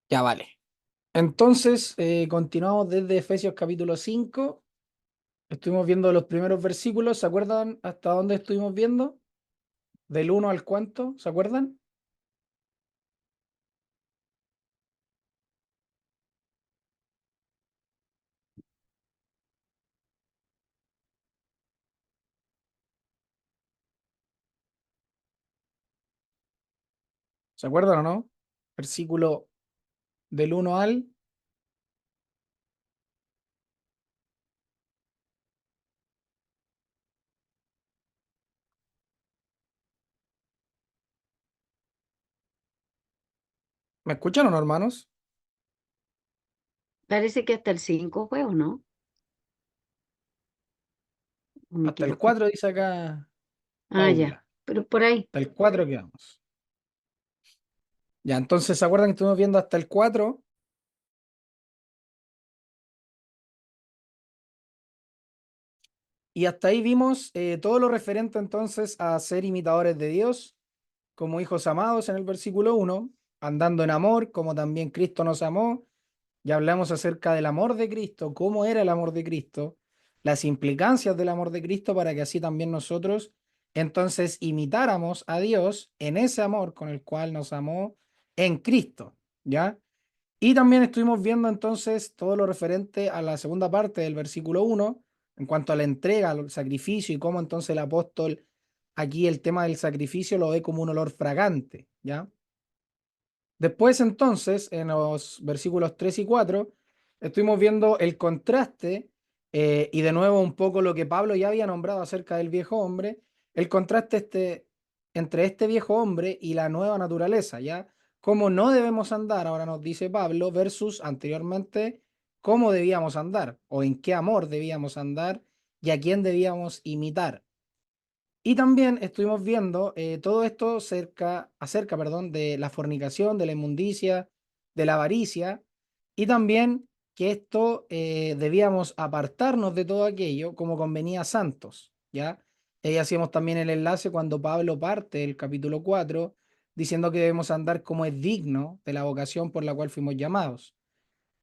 Ya vale. Entonces, continuamos desde Efesios capítulo 5. Estuvimos viendo los primeros versículos. ¿Se acuerdan hasta dónde estuvimos viendo? Del uno al cuánto, ¿se acuerdan? ¿Se acuerdan o no? Versículo del uno al... ¿Me escuchan o no, hermanos? Parece que hasta el 5 fue, ¿o no? ¿O me Hasta el equivoqué? 4 dice acá Ah, ya. Paula. Pero por ahí. Hasta el 4 quedamos. Ya, entonces, ¿se acuerdan que estuvimos viendo hasta el 4? Y hasta ahí vimos todo lo referente entonces a ser imitadores de Dios como hijos amados en el versículo uno, andando en amor como también Cristo nos amó. Ya hablamos acerca del amor de Cristo, cómo era el amor de Cristo, las implicancias del amor de Cristo para que así también nosotros entonces imitáramos a Dios en ese amor con el cual nos amó en Cristo, ¿ya? Y también estuvimos viendo entonces todo lo referente a la segunda parte del versículo uno en cuanto a la entrega, al sacrificio y cómo entonces el apóstol aquí el tema del sacrificio lo ve como un olor fragante, ¿ya? Después entonces, en los versículos 3 y 4 estuvimos viendo el contraste y de nuevo un poco lo que Pablo ya había nombrado acerca del viejo hombre, el contraste entre este viejo hombre y la nueva naturaleza, ¿ya? Cómo no debemos andar, ahora nos dice Pablo, versus anteriormente cómo debíamos andar o en qué amor debíamos andar y a quién debíamos imitar. Y también estuvimos viendo todo esto acerca, perdón, de la fornicación, de la inmundicia, de la avaricia, y también que esto debíamos apartarnos de todo aquello como convenía a santos, ¿ya? Y ahí hacíamos también el enlace cuando Pablo parte el capítulo 4 diciendo que debemos andar como es digno de la vocación por la cual fuimos llamados.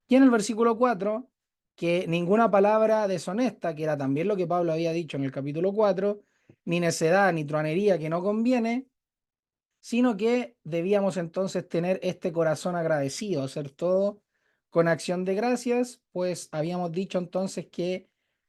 Y en el versículo 4 que ninguna palabra deshonesta, que era también lo que Pablo había dicho en el capítulo 4 ni necedad ni truanería que no conviene, sino que debíamos entonces tener este corazón agradecido, hacer todo con acción de gracias, pues habíamos dicho entonces que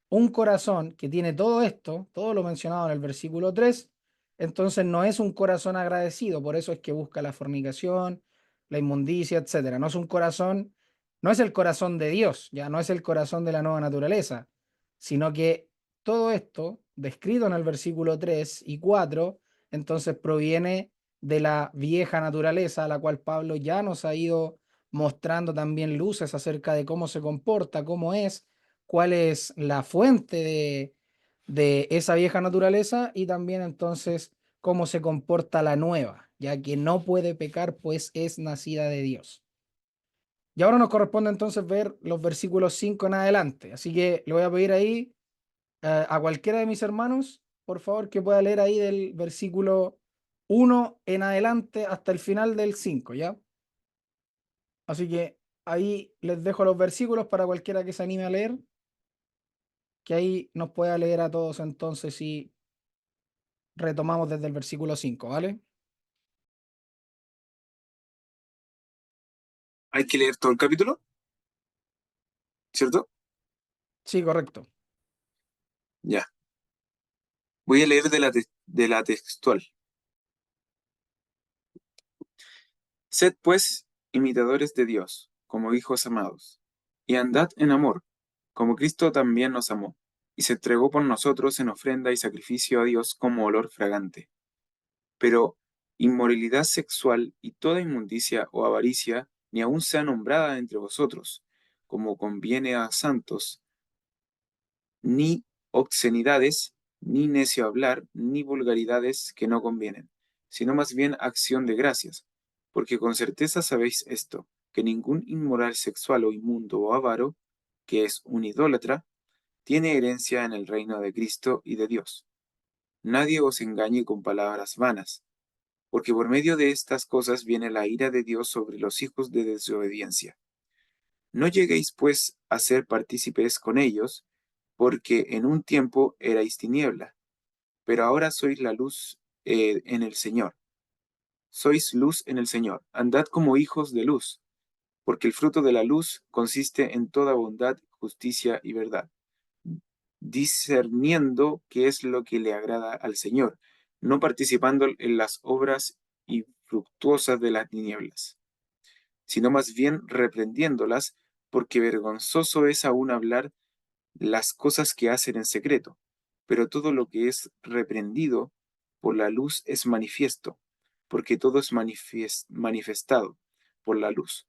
un corazón que tiene todo esto, todo lo mencionado en el versículo 3 entonces no es un corazón agradecido, por eso es que busca la fornicación, la inmundicia, etcétera. No es un corazón, no es el corazón de Dios, ya no es el corazón de la nueva naturaleza, sino que todo esto, descrito en el versículo 3 y 4 entonces proviene de la vieja naturaleza, a la cual Pablo ya nos ha ido mostrando también luces acerca de cómo se comporta, cómo es, cuál es la fuente de esa vieja naturaleza y también entonces cómo se comporta la nueva, ya que no puede pecar, pues es nacida de Dios. Y ahora nos corresponde entonces ver los versículos 5 en adelante. Así que le voy a pedir ahí a cualquiera de mis hermanos, por favor, que pueda leer ahí del versículo uno en adelante hasta el final del 5, ¿ya? Así que ahí les dejo los versículos para cualquiera que se anime a leer, que ahí nos pueda leer a todos entonces y retomamos desde el versículo 5, ¿vale? Hay que leer todo el capítulo, ¿cierto? Sí, correcto. Ya. Voy a leer de la textual. Sed pues imitadores de Dios, como hijos amados, y andad en amor, como Cristo también nos amó, y se entregó por nosotros en ofrenda y sacrificio a Dios como olor fragante. Pero inmoralidad sexual y toda inmundicia o avaricia ni aun sea nombrada entre vosotros, como conviene a santos, ni obscenidades, ni necio hablar, ni vulgaridades que no convienen, sino más bien acción de gracias, porque con certeza sabéis esto, que ningún inmoral sexual o inmundo o avaro, que es un idólatra, tiene herencia en el reino de Cristo y de Dios. Nadie os engañe con palabras vanas, porque por medio de estas cosas viene la ira de Dios sobre los hijos de desobediencia. No lleguéis pues a ser partícipes con ellos, porque en un tiempo erais tiniebla, pero ahora sois la luz en el Señor. Sois luz en el Señor. Andad como hijos de luz, porque el fruto de la luz consiste en toda bondad, justicia y verdad, discerniendo qué es lo que le agrada al Señor, no participando en las obras infructuosas de las tinieblas, sino más bien reprendiéndolas, porque vergonzoso es aún hablar las cosas que hacen en secreto, pero todo lo que es reprendido por la luz es manifiesto, porque todo es manifestado por la luz.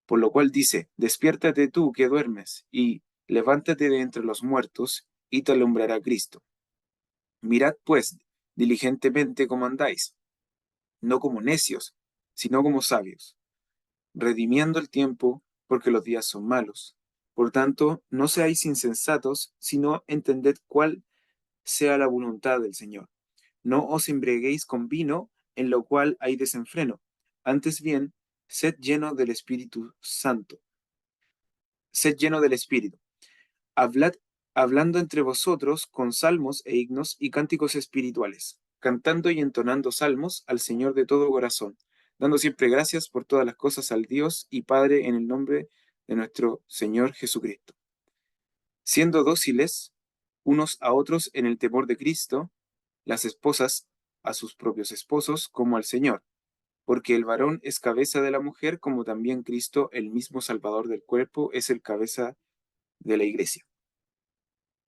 Por lo cual dice, despiértate tú que duermes, y levántate de entre los muertos, y te alumbrará Cristo. Mirad pues diligentemente cómo andáis, no como necios, sino como sabios, redimiendo el tiempo, porque los días son malos. Por tanto, no seáis insensatos, sino entended cuál sea la voluntad del Señor. No os embriaguéis con vino, en lo cual hay desenfreno. Antes bien, sed lleno del Espíritu Santo. Sed lleno del Espíritu. Hablad, hablando entre vosotros con salmos e himnos y cánticos espirituales, cantando y entonando salmos al Señor de todo corazón, dando siempre gracias por todas las cosas al Dios y Padre en el nombre de nuestro Señor Jesucristo. Siendo dóciles unos a otros en el temor de Cristo, las esposas a sus propios esposos como al Señor, porque el varón es cabeza de la mujer, como también Cristo, el mismo Salvador del cuerpo, es el cabeza de la iglesia.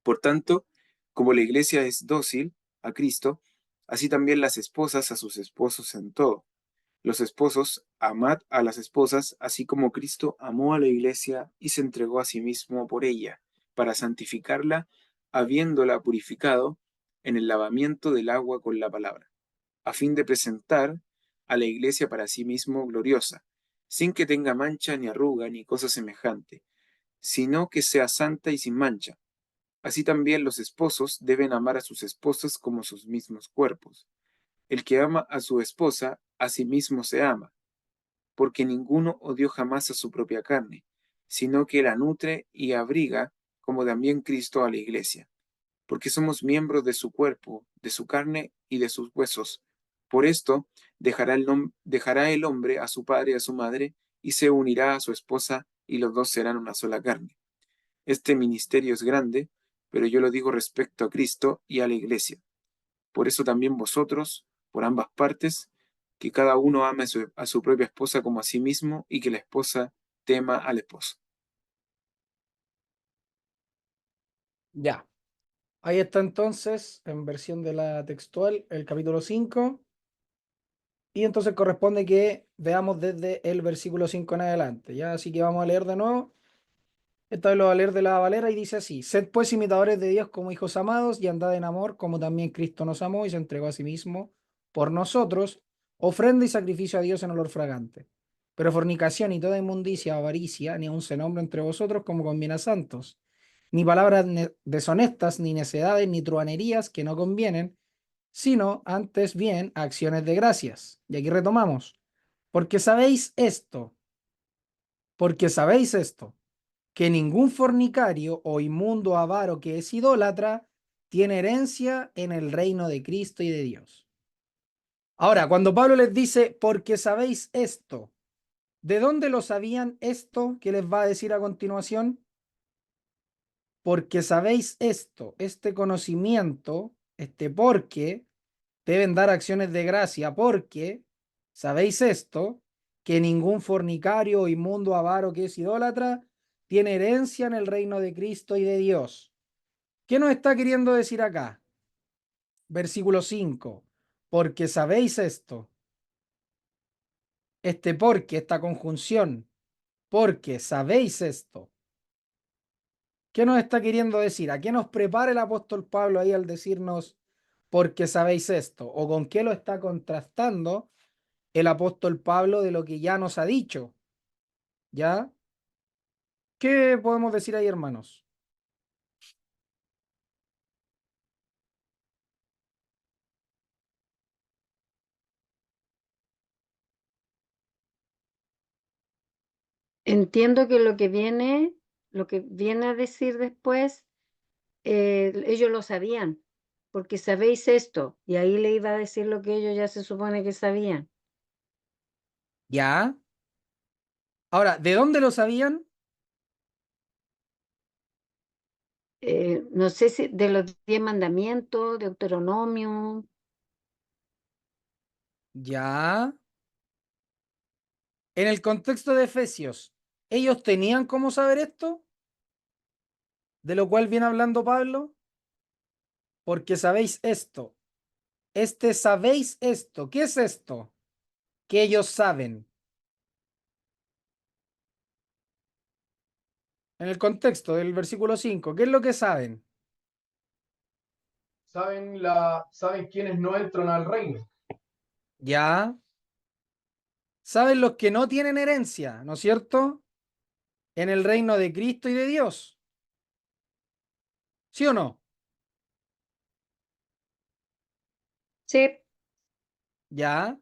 Por tanto, como la iglesia es dócil a Cristo, así también las esposas a sus esposos en todo. Los esposos, amad a las esposas, así como Cristo amó a la iglesia y se entregó a sí mismo por ella, para santificarla, habiéndola purificado en el lavamiento del agua con la palabra, a fin de presentar a la iglesia para sí mismo gloriosa, sin que tenga mancha ni arruga ni cosa semejante, sino que sea santa y sin mancha. Así también los esposos deben amar a sus esposas como sus mismos cuerpos. El que ama a su esposa, a sí mismo se ama, porque ninguno odió jamás a su propia carne, sino que la nutre y abriga, como también Cristo a la iglesia, porque somos miembros de su cuerpo, de su carne y de sus huesos. Por esto dejará el hombre a su padre y a su madre, y se unirá a su esposa, y los dos serán una sola carne. Este ministerio es grande, pero yo lo digo respecto a Cristo y a la iglesia. Por eso también vosotros, por ambas partes, que cada uno ame a su propia esposa como a sí mismo, y que la esposa tema al esposo. Ya. Ahí está entonces, en versión de la textual, el capítulo 5. Y entonces corresponde que veamos desde el versículo 5 en adelante. Ya, así que vamos a leer de nuevo. Esta vez lo va a leer de la Valera y dice así: Sed pues imitadores de Dios como hijos amados y andad en amor, como también Cristo nos amó y se entregó a sí mismo por nosotros, ofrenda y sacrificio a Dios en olor fragante. Pero fornicación y toda inmundicia o avaricia, ni aun se nombre entre vosotros como conviene a santos, ni palabras deshonestas, ni necedades, ni truhanerías que no convienen, sino antes bien acciones de gracias. Y aquí retomamos. Porque sabéis esto, porque sabéis esto, que ningún fornicario o inmundo avaro que es idólatra tiene herencia en el reino de Cristo y de Dios. Ahora, cuando Pablo les dice, porque sabéis esto, ¿de dónde lo sabían esto que les va a decir a continuación? Porque sabéis esto, este conocimiento, este porque, deben dar acciones de gracia, porque sabéis esto, que ningún fornicario o inmundo avaro que es idólatra tiene herencia en el reino de Cristo y de Dios. ¿Qué nos está queriendo decir acá? Versículo 5. Porque sabéis esto. Este porque, esta conjunción. Porque sabéis esto. ¿Qué nos está queriendo decir? ¿A qué nos prepara el apóstol Pablo ahí al decirnos porque sabéis esto? ¿O con qué lo está contrastando el apóstol Pablo de lo que ya nos ha dicho? ¿Ya? ¿Qué podemos decir ahí, hermanos? Entiendo que lo que viene a decir después, ellos lo sabían, porque sabéis esto, y ahí le iba a decir lo que ellos ya se supone que sabían. ¿Ya? Ahora, ¿de dónde lo sabían? No sé si de los 10 mandamientos, Deuteronomio. Ya. En el contexto de Efesios, ¿ellos tenían cómo saber esto? De lo cual viene hablando Pablo. Porque sabéis esto. Sabéis esto. ¿Qué es esto? Que ellos saben. En el contexto del versículo 5, ¿qué es lo que saben? Saben quiénes no entran al reino. Ya. Saben los que no tienen herencia, ¿no es cierto? En el reino de Cristo y de Dios. ¿Sí o no? Sí, Ya.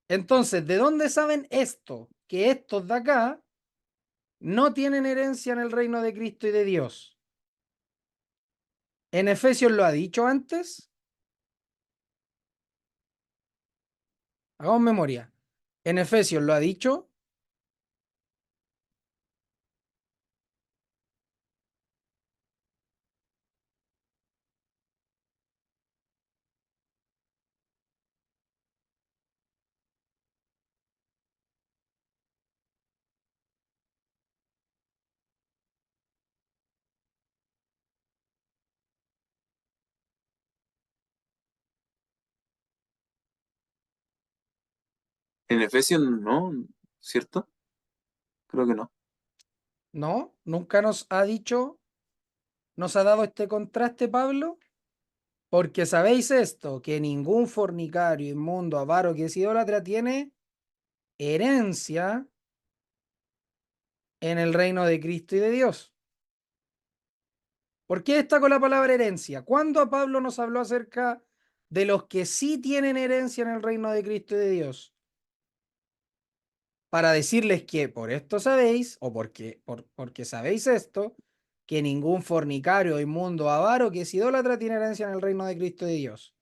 Entonces, ¿de dónde saben esto? Que estos de acá no tienen herencia en el reino de Cristo y de Dios. En Efesios lo ha dicho antes. Hagamos memoria. En Efesios lo ha dicho. En Efesios no, ¿cierto? Creo que no. No, nunca nos ha dicho, nos ha dado este contraste, Pablo. Porque sabéis esto, que ningún fornicario, inmundo, avaro que es idólatra tiene herencia en el reino de Cristo y de Dios. ¿Por qué destaco la palabra herencia? ¿Cuándo a Pablo nos habló acerca de los que sí tienen herencia en el reino de Cristo y de Dios? Para decirles que por esto sabéis, o porque sabéis esto, que ningún fornicario, inmundo, avaro que es idólatra tiene herencia en el reino de Cristo y de Dios.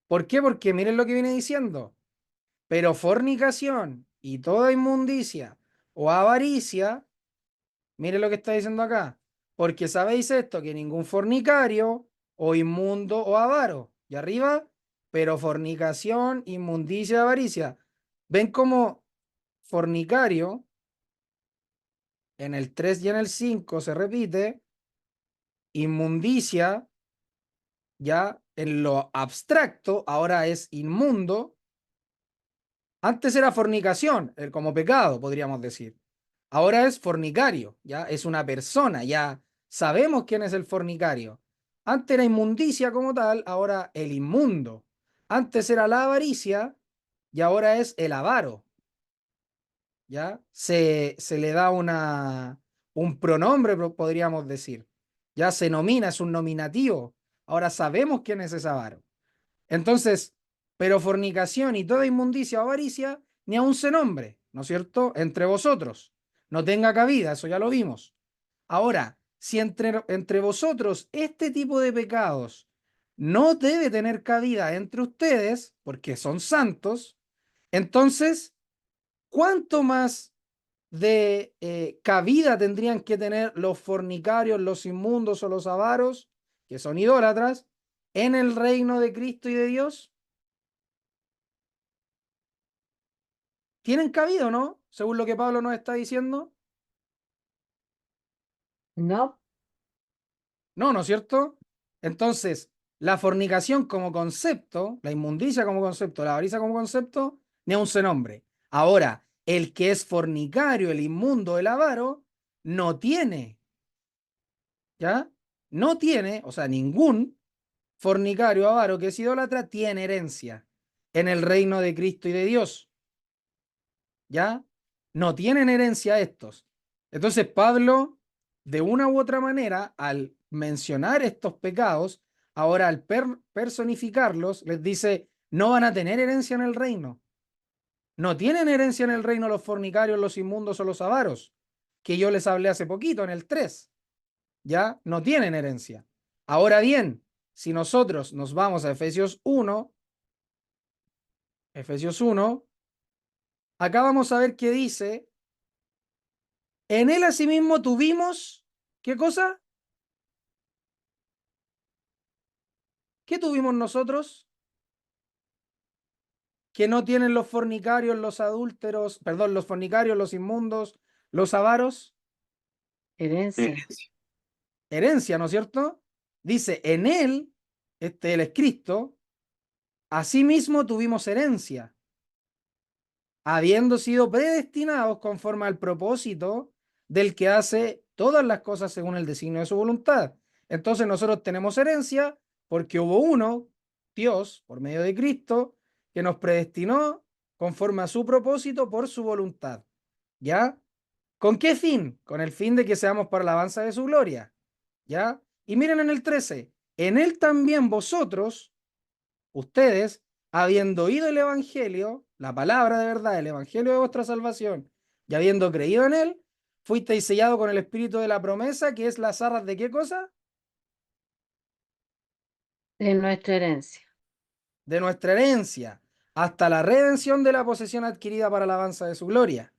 ¿Por qué? Porque miren lo que viene diciendo. Pero fornicación y toda inmundicia o avaricia, mire lo que está diciendo acá, porque sabéis esto, que ningún fornicario o inmundo o avaro, y arriba, pero fornicación, inmundicia, avaricia. ¿Ven cómo fornicario en el 3 y en el 5 se repite? Inmundicia, ya en lo abstracto, ahora es inmundo. Antes era fornicación, como pecado, podríamos decir. Ahora es fornicario, ya es una persona, ya sabemos quién es el fornicario. Antes era inmundicia como tal, ahora el inmundo. Antes era la avaricia y ahora es el avaro, ya se le da un pronombre, podríamos decir. Ya se nomina, es un nominativo. Ahora sabemos quién es ese avaro. Entonces, pero fornicación y toda inmundicia o avaricia ni aun se nombre, ¿no es cierto? Entre vosotros. No tenga cabida, eso ya lo vimos. Ahora, si entre vosotros este tipo de pecados no debe tener cabida entre ustedes, porque son santos, entonces, ¿cuánto más de cabida tendrían que tener los fornicarios, los inmundos o los avaros, que son idólatras, en el reino de Cristo y de Dios? ¿Tienen cabida o no? Según lo que Pablo nos está diciendo. no, No, ¿no es cierto? Entonces, la fornicación como concepto, la inmundicia como concepto, la avaricia como concepto, ni aun se nombre. Ahora, el que es fornicario, el inmundo, el avaro, no tiene, ¿ya? No tiene, o sea, ningún fornicario, avaro que es idólatra tiene herencia en el reino de Cristo y de Dios. ¿Ya? No tienen herencia estos. Entonces Pablo, de una u otra manera, al mencionar estos pecados, ahora al personificarlos, les dice, no van a tener herencia en el reino. No tienen herencia en el reino los fornicarios, los inmundos o los avaros, que yo les hablé hace poquito en el 3. ¿Ya? No tienen herencia. Ahora bien, si nosotros nos vamos a Efesios 1, acá vamos a ver qué dice. En él asimismo tuvimos, ¿qué cosa? ¿Qué tuvimos nosotros? Que no tienen los fornicarios, los adúlteros, perdón, los fornicarios, los inmundos, los avaros. Herencia. Herencia. Herencia, ¿no es cierto? Dice, en él, él es Cristo, asimismo tuvimos herencia, habiendo sido predestinados conforme al propósito del que hace todas las cosas según el designio de su voluntad. Entonces nosotros tenemos herencia porque hubo uno, Dios, por medio de Cristo, que nos predestinó conforme a su propósito por su voluntad. ¿Ya? ¿Con qué fin? Con el fin de que seamos para la alabanza de su gloria. ¿Ya? Y miren en el 13, en él también vosotros, ustedes, habiendo oído el evangelio, la palabra de verdad, el evangelio de vuestra salvación, y habiendo creído en él, fuisteis sellados con el espíritu de la promesa, que es las arras de qué cosa? De nuestra herencia. De nuestra herencia, hasta la redención de la posesión adquirida para la alabanza de su gloria.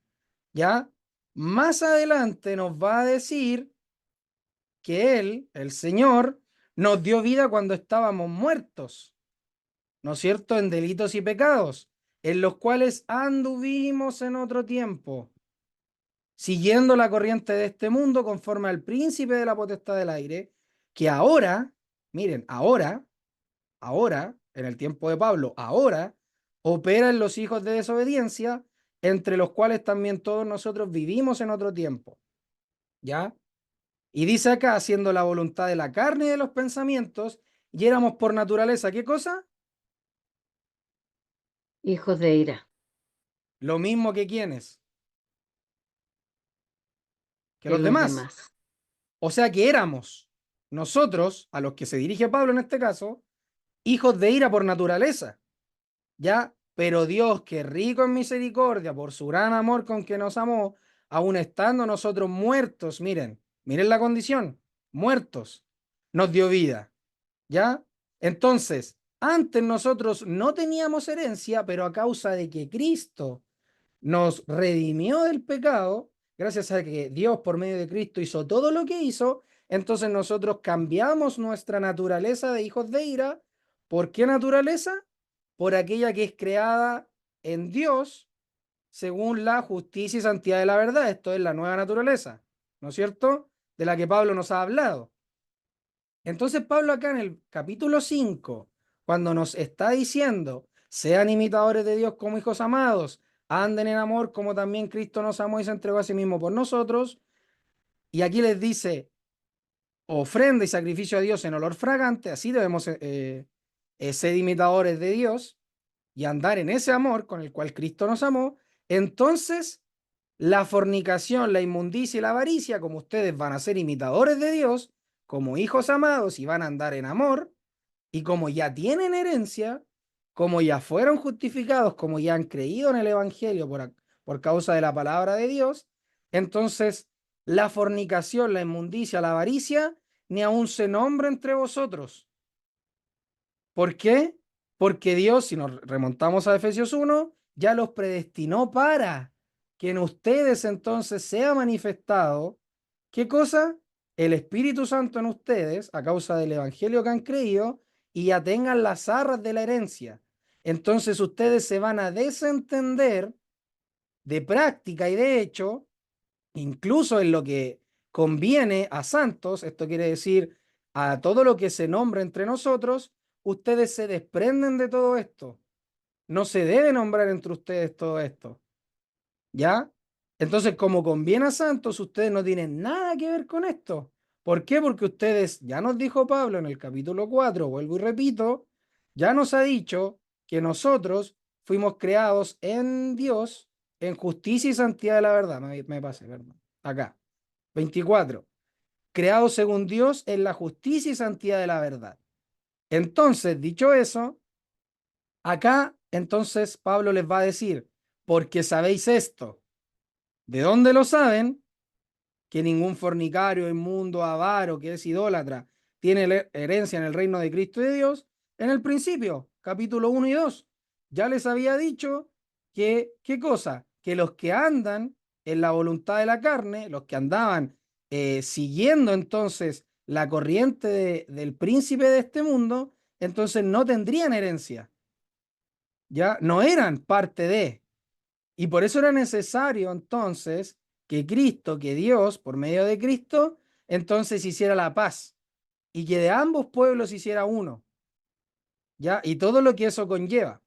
¿Ya? Más adelante nos va a decir que él, el Señor, nos dio vida cuando estábamos muertos, ¿no es cierto?, en delitos y pecados, en los cuales anduvimos en otro tiempo, siguiendo la corriente de este mundo conforme al príncipe de la potestad del aire, que ahora, miren, ahora, en el tiempo de Pablo, ahora opera en los hijos de desobediencia, entre los cuales también todos nosotros vivimos en otro tiempo. ¿Ya? Y dice acá, haciendo la voluntad de la carne y de los pensamientos, y éramos por naturaleza, ¿qué cosa? Hijos de ira. Lo mismo que quienes, que Que los los demás. demás. O sea que éramos nosotros, a los que se dirige Pablo en este caso, hijos de ira por naturaleza, ¿ya? Pero Dios, que rico en misericordia, por su gran amor con que nos amó, aun estando nosotros muertos, miren la condición, muertos, nos dio vida, ¿ya? Entonces, antes nosotros no teníamos herencia, pero a causa de que Cristo nos redimió del pecado, gracias a que Dios por medio de Cristo hizo todo lo que hizo, entonces nosotros cambiamos nuestra naturaleza de hijos de ira. ¿Por qué naturaleza? Por aquella que es creada en Dios según la justicia y santidad de la verdad. Esto es la nueva naturaleza, ¿no es cierto? De la que Pablo nos ha hablado. Entonces Pablo acá en el capítulo 5, cuando nos está diciendo, sean imitadores de Dios como hijos amados, anden en amor como también Cristo nos amó y se entregó a sí mismo por nosotros, y aquí les dice, ofrenda y sacrificio a Dios en olor fragante, así debemos ser imitadores de Dios y andar en ese amor con el cual Cristo nos amó. Entonces la fornicación, la inmundicia y la avaricia, como ustedes van a ser imitadores de Dios, como hijos amados y van a andar en amor, y como ya tienen herencia, como ya fueron justificados, como ya han creído en el Evangelio por causa de la palabra de Dios, entonces la fornicación, la inmundicia, la avaricia, ni aun se nombra entre vosotros. ¿Por qué? Porque Dios, si nos remontamos a Efesios 1, ya los predestinó para que en ustedes entonces sea manifestado, ¿qué cosa? El Espíritu Santo en ustedes, a causa del Evangelio que han creído, y ya tengan las arras de la herencia. Entonces ustedes se van a desentender de práctica y de hecho, incluso en lo que conviene a santos, esto quiere decir a todo lo que se nombra entre nosotros, ustedes se desprenden de todo esto. No se debe nombrar entre ustedes todo esto. ¿Ya? Entonces, como conviene a santos, ustedes no tienen nada que ver con esto. ¿Por qué? Porque ustedes, ya nos dijo Pablo en el capítulo 4, vuelvo y repito, ya nos ha dicho que nosotros fuimos creados en Dios en justicia y santidad de la verdad. Me pasé, perdón. Acá, 24. Creados según Dios en la justicia y santidad de la verdad. Entonces, dicho eso, acá entonces Pablo les va a decir, porque sabéis esto. ¿De dónde lo saben? Que ningún fornicario, inmundo, avaro, que es idólatra, tiene herencia en el reino de Cristo y de Dios. En el principio, capítulo 1 y 2, ya les había dicho que, ¿qué cosa? Que los que andan en la voluntad de la carne, los que andaban siguiendo entonces la corriente del príncipe de este mundo, entonces no tendrían herencia, ya no eran parte de. Y por eso era necesario entonces que Cristo, que Dios, por medio de Cristo, entonces hiciera la paz y que de ambos pueblos hiciera uno, ¿ya? Y todo lo que eso conlleva.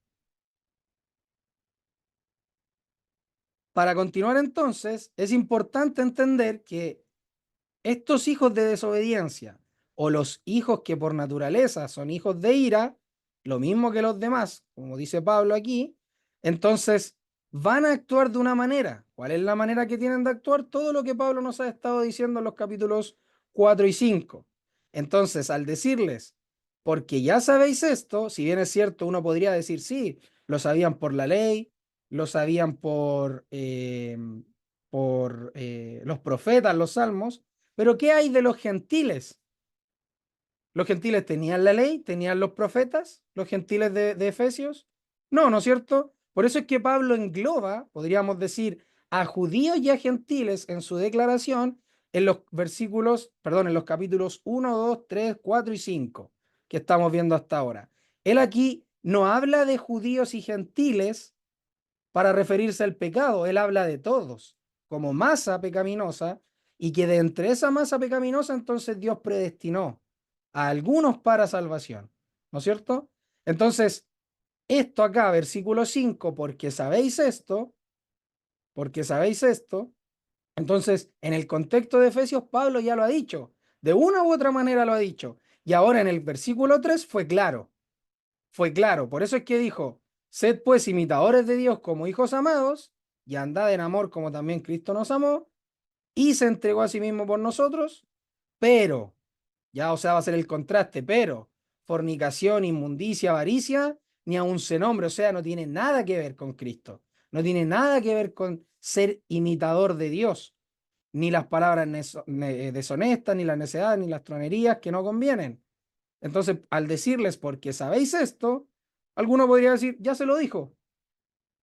Para continuar entonces, es importante entender que estos hijos de desobediencia o los hijos que por naturaleza son hijos de ira, lo mismo que los demás, como dice Pablo aquí, entonces van a actuar de una manera. ¿Cuál es la manera que tienen de actuar? Todo lo que Pablo nos ha estado diciendo en los capítulos 4 y 5. Entonces, al decirles, porque ya sabéis esto, si bien es cierto, uno podría decir, sí, lo sabían por la ley, lo sabían por los profetas, los salmos, pero ¿qué hay de los gentiles? ¿Los gentiles tenían la ley? ¿Tenían los profetas? ¿Los gentiles de Efesios? No, ¿no es cierto? Por eso es que Pablo engloba, podríamos decir, a judíos y a gentiles en su declaración en los versículos, perdón, en los capítulos 1, 2, 3, 4 y 5 que estamos viendo hasta ahora. Él aquí no habla de judíos y gentiles para referirse al pecado, él habla de todos como masa pecaminosa y que de entre esa masa pecaminosa entonces Dios predestinó a algunos para salvación, ¿no es cierto? Entonces, esto acá, versículo 5, porque sabéis esto, entonces en el contexto de Efesios Pablo ya lo ha dicho, de una u otra manera lo ha dicho, y ahora en el versículo 3 fue claro, por eso es que dijo, sed pues imitadores de Dios como hijos amados, y andad en amor como también Cristo nos amó, y se entregó a sí mismo por nosotros, pero, ya o sea, va a ser el contraste, pero fornicación, inmundicia, avaricia, ni aun se nombre, o sea, no tiene nada que ver con Cristo, no tiene nada que ver con ser imitador de Dios, ni las palabras deshonestas, ni las necedades, ni las tronerías que no convienen. Entonces, al decirles, porque sabéis esto, alguno podría decir, ya se lo dijo.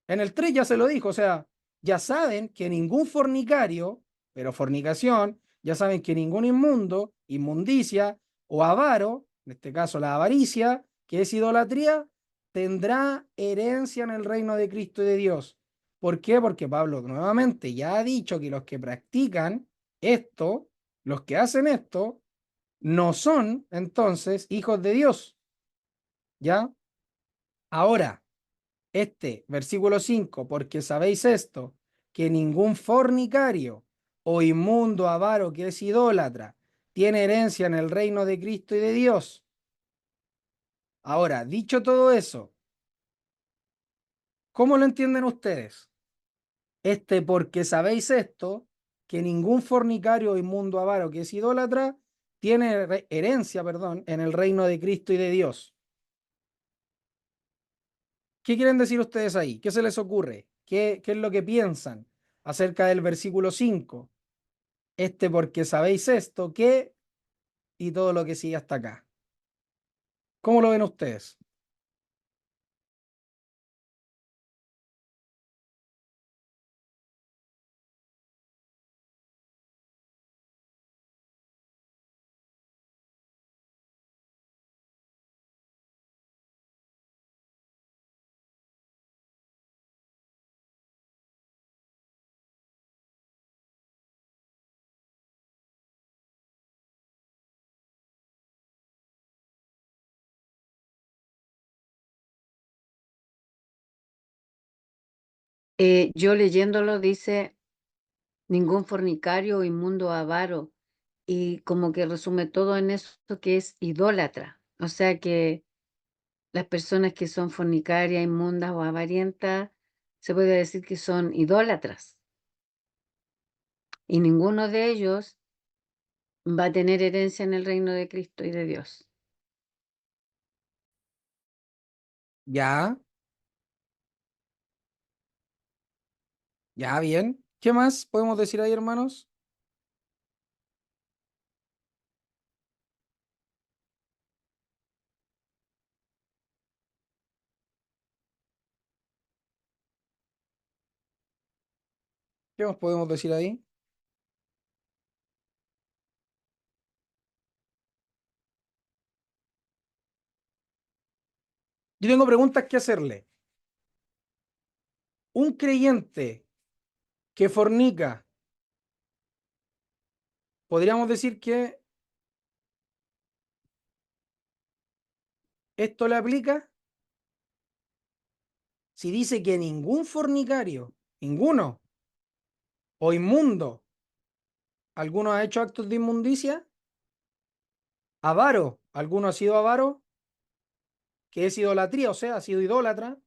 En el 3 ya se lo dijo, o sea, ya saben que ningún fornicario, pero fornicación, ya saben que ningún inmundo, inmundicia o avaro, en este caso la avaricia, que es idolatría, tendrá herencia en el reino de Cristo y de Dios. ¿Por qué? Porque Pablo nuevamente ya ha dicho que los que practican esto, los que hacen esto, no son entonces hijos de Dios, ¿ya? Ahora, este versículo 5, porque sabéis esto, que ningún fornicario o inmundo avaro que es idólatra tiene herencia en el reino de Cristo y de Dios. Ahora, dicho todo eso, ¿cómo lo entienden ustedes? Este, porque sabéis esto, que ningún fornicario o inmundo avaro que es idólatra tiene herencia, perdón, en el reino de Cristo y de Dios. ¿Qué quieren decir ustedes ahí? ¿Qué se les ocurre? ¿Qué es lo que piensan acerca del versículo 5? Este porque sabéis esto, ¿qué? Y todo lo que sigue hasta acá. ¿Cómo lo ven ustedes? Yo leyéndolo dice ningún fornicario o inmundo avaro y como que resume todo en eso que es idólatra. O sea que las personas que son fornicarias, inmundas o avarientas, se puede decir que son idólatras. Y ninguno de ellos va a tener herencia en el reino de Cristo y de Dios. Ya, Ya, bien. ¿Qué más podemos decir ahí, hermanos? ¿Qué más podemos decir ahí? Yo tengo preguntas que hacerle. Un creyente que fornica, podríamos decir que esto le aplica si dice que ningún fornicario, ninguno, o inmundo, alguno ha hecho actos de inmundicia, avaro, alguno ha sido avaro, que es idolatría, o sea, ha sido idólatra.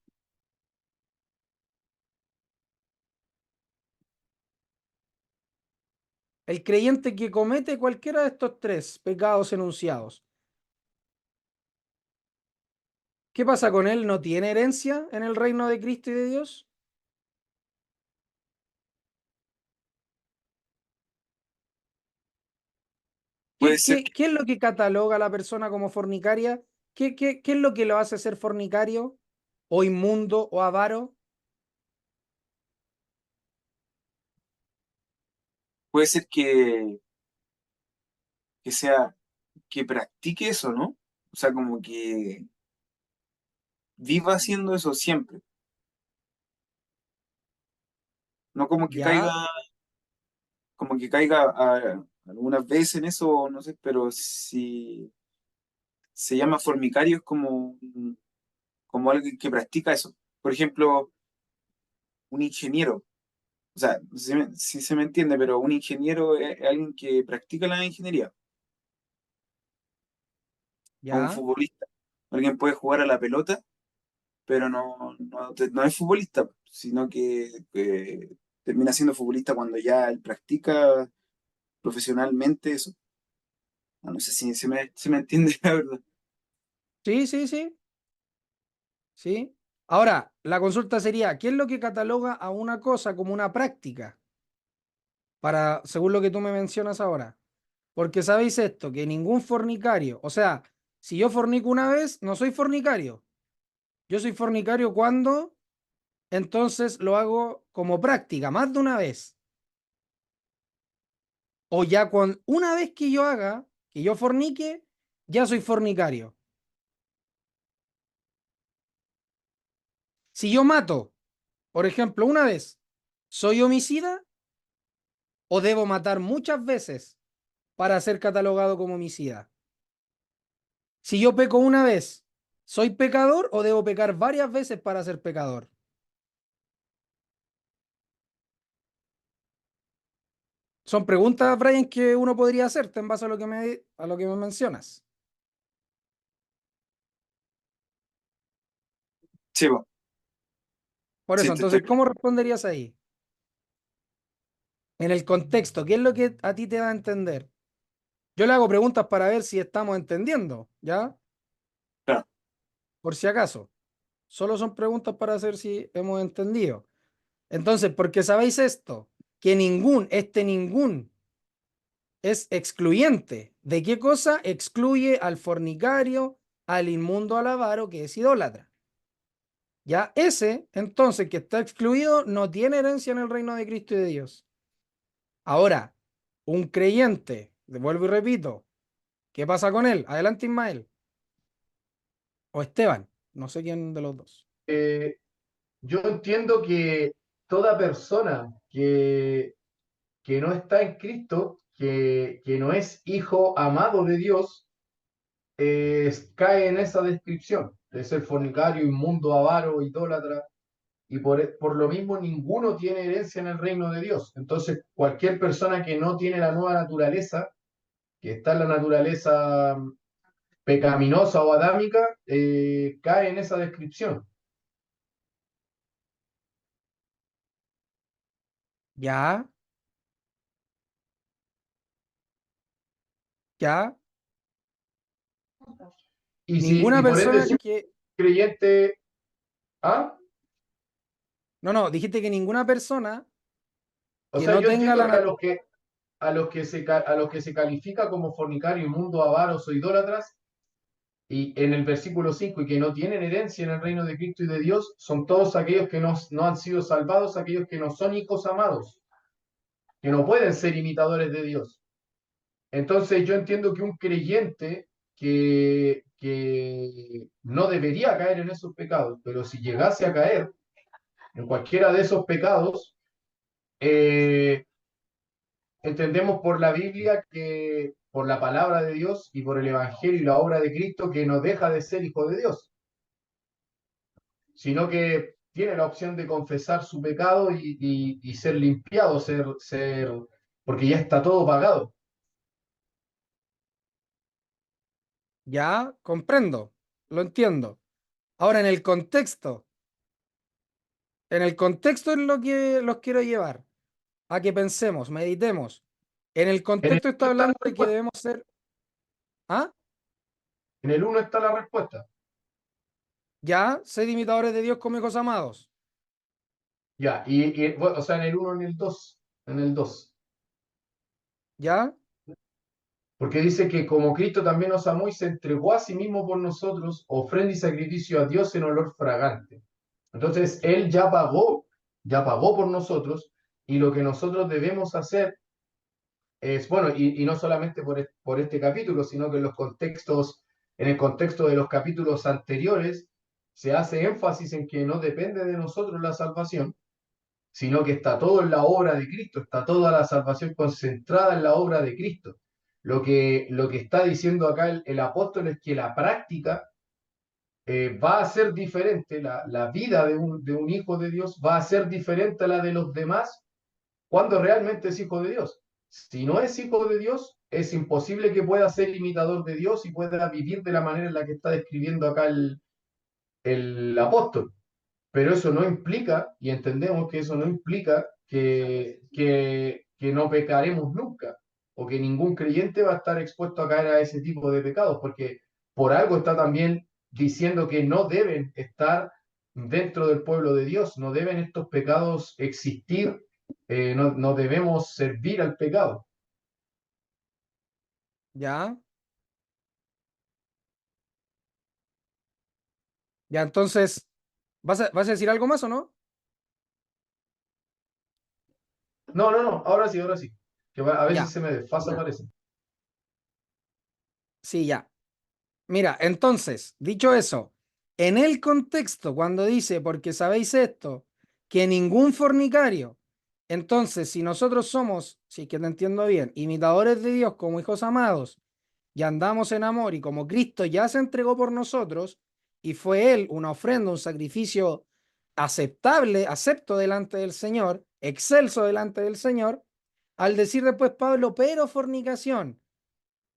El creyente que comete cualquiera de estos tres pecados enunciados, ¿qué pasa con él? ¿No tiene herencia en el reino de Cristo y de Dios? Puede ¿Qué, ser, qué, qué es lo que cataloga a la persona como fornicaria? ¿Qué es lo que lo hace ser fornicario o inmundo o avaro? puede ser que sea, que practique eso, ¿no? O sea, como que viva haciendo eso siempre. No Ya, como que caiga algunas veces en eso, no sé, pero si se llama fornicario es como alguien que practica eso. Por ejemplo, un ingeniero. O sea, no sé si se me entiende, pero un ingeniero es alguien que practica la ingeniería, o un ya. futbolista. Alguien puede jugar a la pelota, pero no es futbolista, sino que termina siendo futbolista cuando ya él practica profesionalmente eso. No sé si se me entiende la verdad. Sí, sí, sí, sí. Ahora, la consulta sería, ¿qué es lo que cataloga a una cosa como una práctica? Para, según lo que tú me mencionas ahora. Porque sabéis esto, que ningún fornicario, o sea, si yo fornico una vez, no soy fornicario. Yo soy fornicario cuando entonces lo hago como práctica, más de una vez. O ya con una vez que yo haga, que yo fornique, ya soy fornicario. Si yo mato, por ejemplo, una vez, ¿soy homicida o debo matar muchas veces para ser catalogado como homicida? Si yo peco una vez, ¿soy pecador o debo pecar varias veces para ser pecador? Son preguntas, Brian, que uno podría hacerte en base a lo que me mencionas. Sí, po, Por sí, eso, te estoy. entonces, ¿cómo responderías ahí? En el contexto, ¿qué es lo que a ti te da a entender? Yo le hago preguntas para ver si estamos entendiendo, ¿ya? Claro. Por si acaso. Solo son preguntas para saber si hemos entendido. Entonces, porque sabéis esto, que ningún es excluyente. ¿De qué cosa? Excluye al fornicario, al inmundo, al avaro, que es idólatra. Ya ese, entonces, que está excluido, no tiene herencia en el reino de Cristo y de Dios. Ahora, un creyente, vuelvo y repito, ¿qué pasa con él? Adelante, Ismael. O Esteban, no sé quién de los dos. Yo entiendo que toda persona que no está en Cristo, que no es hijo amado de Dios, cae en esa descripción de ser fornicario, inmundo, avaro, idólatra, y por lo mismo ninguno tiene herencia en el reino de Dios. Entonces, cualquier persona que no tiene la nueva naturaleza, que está en la naturaleza pecaminosa o adámica, cae en esa descripción. Ya, ya. Y Ninguna por ende, persona si un que... creyente, ¿ah? No, no, dijiste que ninguna persona O Que sea, no yo tenga entiendo la... que a los que se califica como fornicario, inmundo, avaros o idólatras, y en el versículo 5 y que no tienen herencia en el reino de Cristo y de Dios, son todos aquellos que no han sido salvados, aquellos que no son hijos amados, que no pueden ser imitadores de Dios. Entonces yo entiendo que un creyente que no debería caer en esos pecados, pero si llegase a caer en cualquiera de esos pecados, eh, entendemos por la Biblia que, por la palabra de Dios y por el Evangelio y la obra de Cristo, que no deja de ser hijo de Dios, sino que tiene la opción de confesar su pecado y ser limpiado, porque ya está todo pagado. Ya, comprendo, lo entiendo. Ahora, en el contexto en lo que los quiero llevar, a que pensemos, meditemos. En el En el contexto está 1 está la hablando de que respuesta. debemos ser, ¿ah? En el 1 está la respuesta. Ya, sed imitadores de Dios como hijos amados. Ya, bueno, o sea, en el 1 en el 2 en el 2. Ya, Porque dice que como Cristo también nos amó y se entregó a sí mismo por nosotros, ofrenda y sacrificio a Dios en olor fragante. Entonces, Él ya pagó por nosotros, y lo que nosotros debemos hacer es, bueno, y no solamente por este capítulo, sino que en el contexto de los capítulos anteriores, se hace énfasis en que no depende de nosotros la salvación, sino que está todo en la obra de Cristo, está toda la salvación concentrada en la obra de Cristo. Lo que está diciendo acá el apóstol es que la práctica va a ser diferente, la vida de un hijo de Dios va a ser diferente a la de los demás cuando realmente es hijo de Dios. Si no es hijo de Dios, es imposible que pueda ser imitador de Dios y pueda vivir de la manera en la que está describiendo acá el apóstol. Pero eso no implica, y entendemos que eso no implica que no pecaremos nunca, o que ningún creyente va a estar expuesto a caer a ese tipo de pecados, porque por algo está también diciendo que no deben estar dentro del pueblo de Dios, no deben estos pecados existir, no debemos servir al pecado. ya, ya. Entonces, ¿vas a decir algo más o no? No, no, no, ahora sí, que a veces Ya, se me desfasa, parece. sí, ya. Mira, entonces, dicho eso, en el contexto, cuando dice, porque sabéis esto, que ningún fornicario, entonces, si nosotros somos, si es que te entiendo bien, imitadores de Dios como hijos amados, y andamos en amor, y como Cristo ya se entregó por nosotros, y fue Él una ofrenda, un sacrificio aceptable, acepto delante del Señor, excelso delante del Señor, al decir después Pablo, pero fornicación,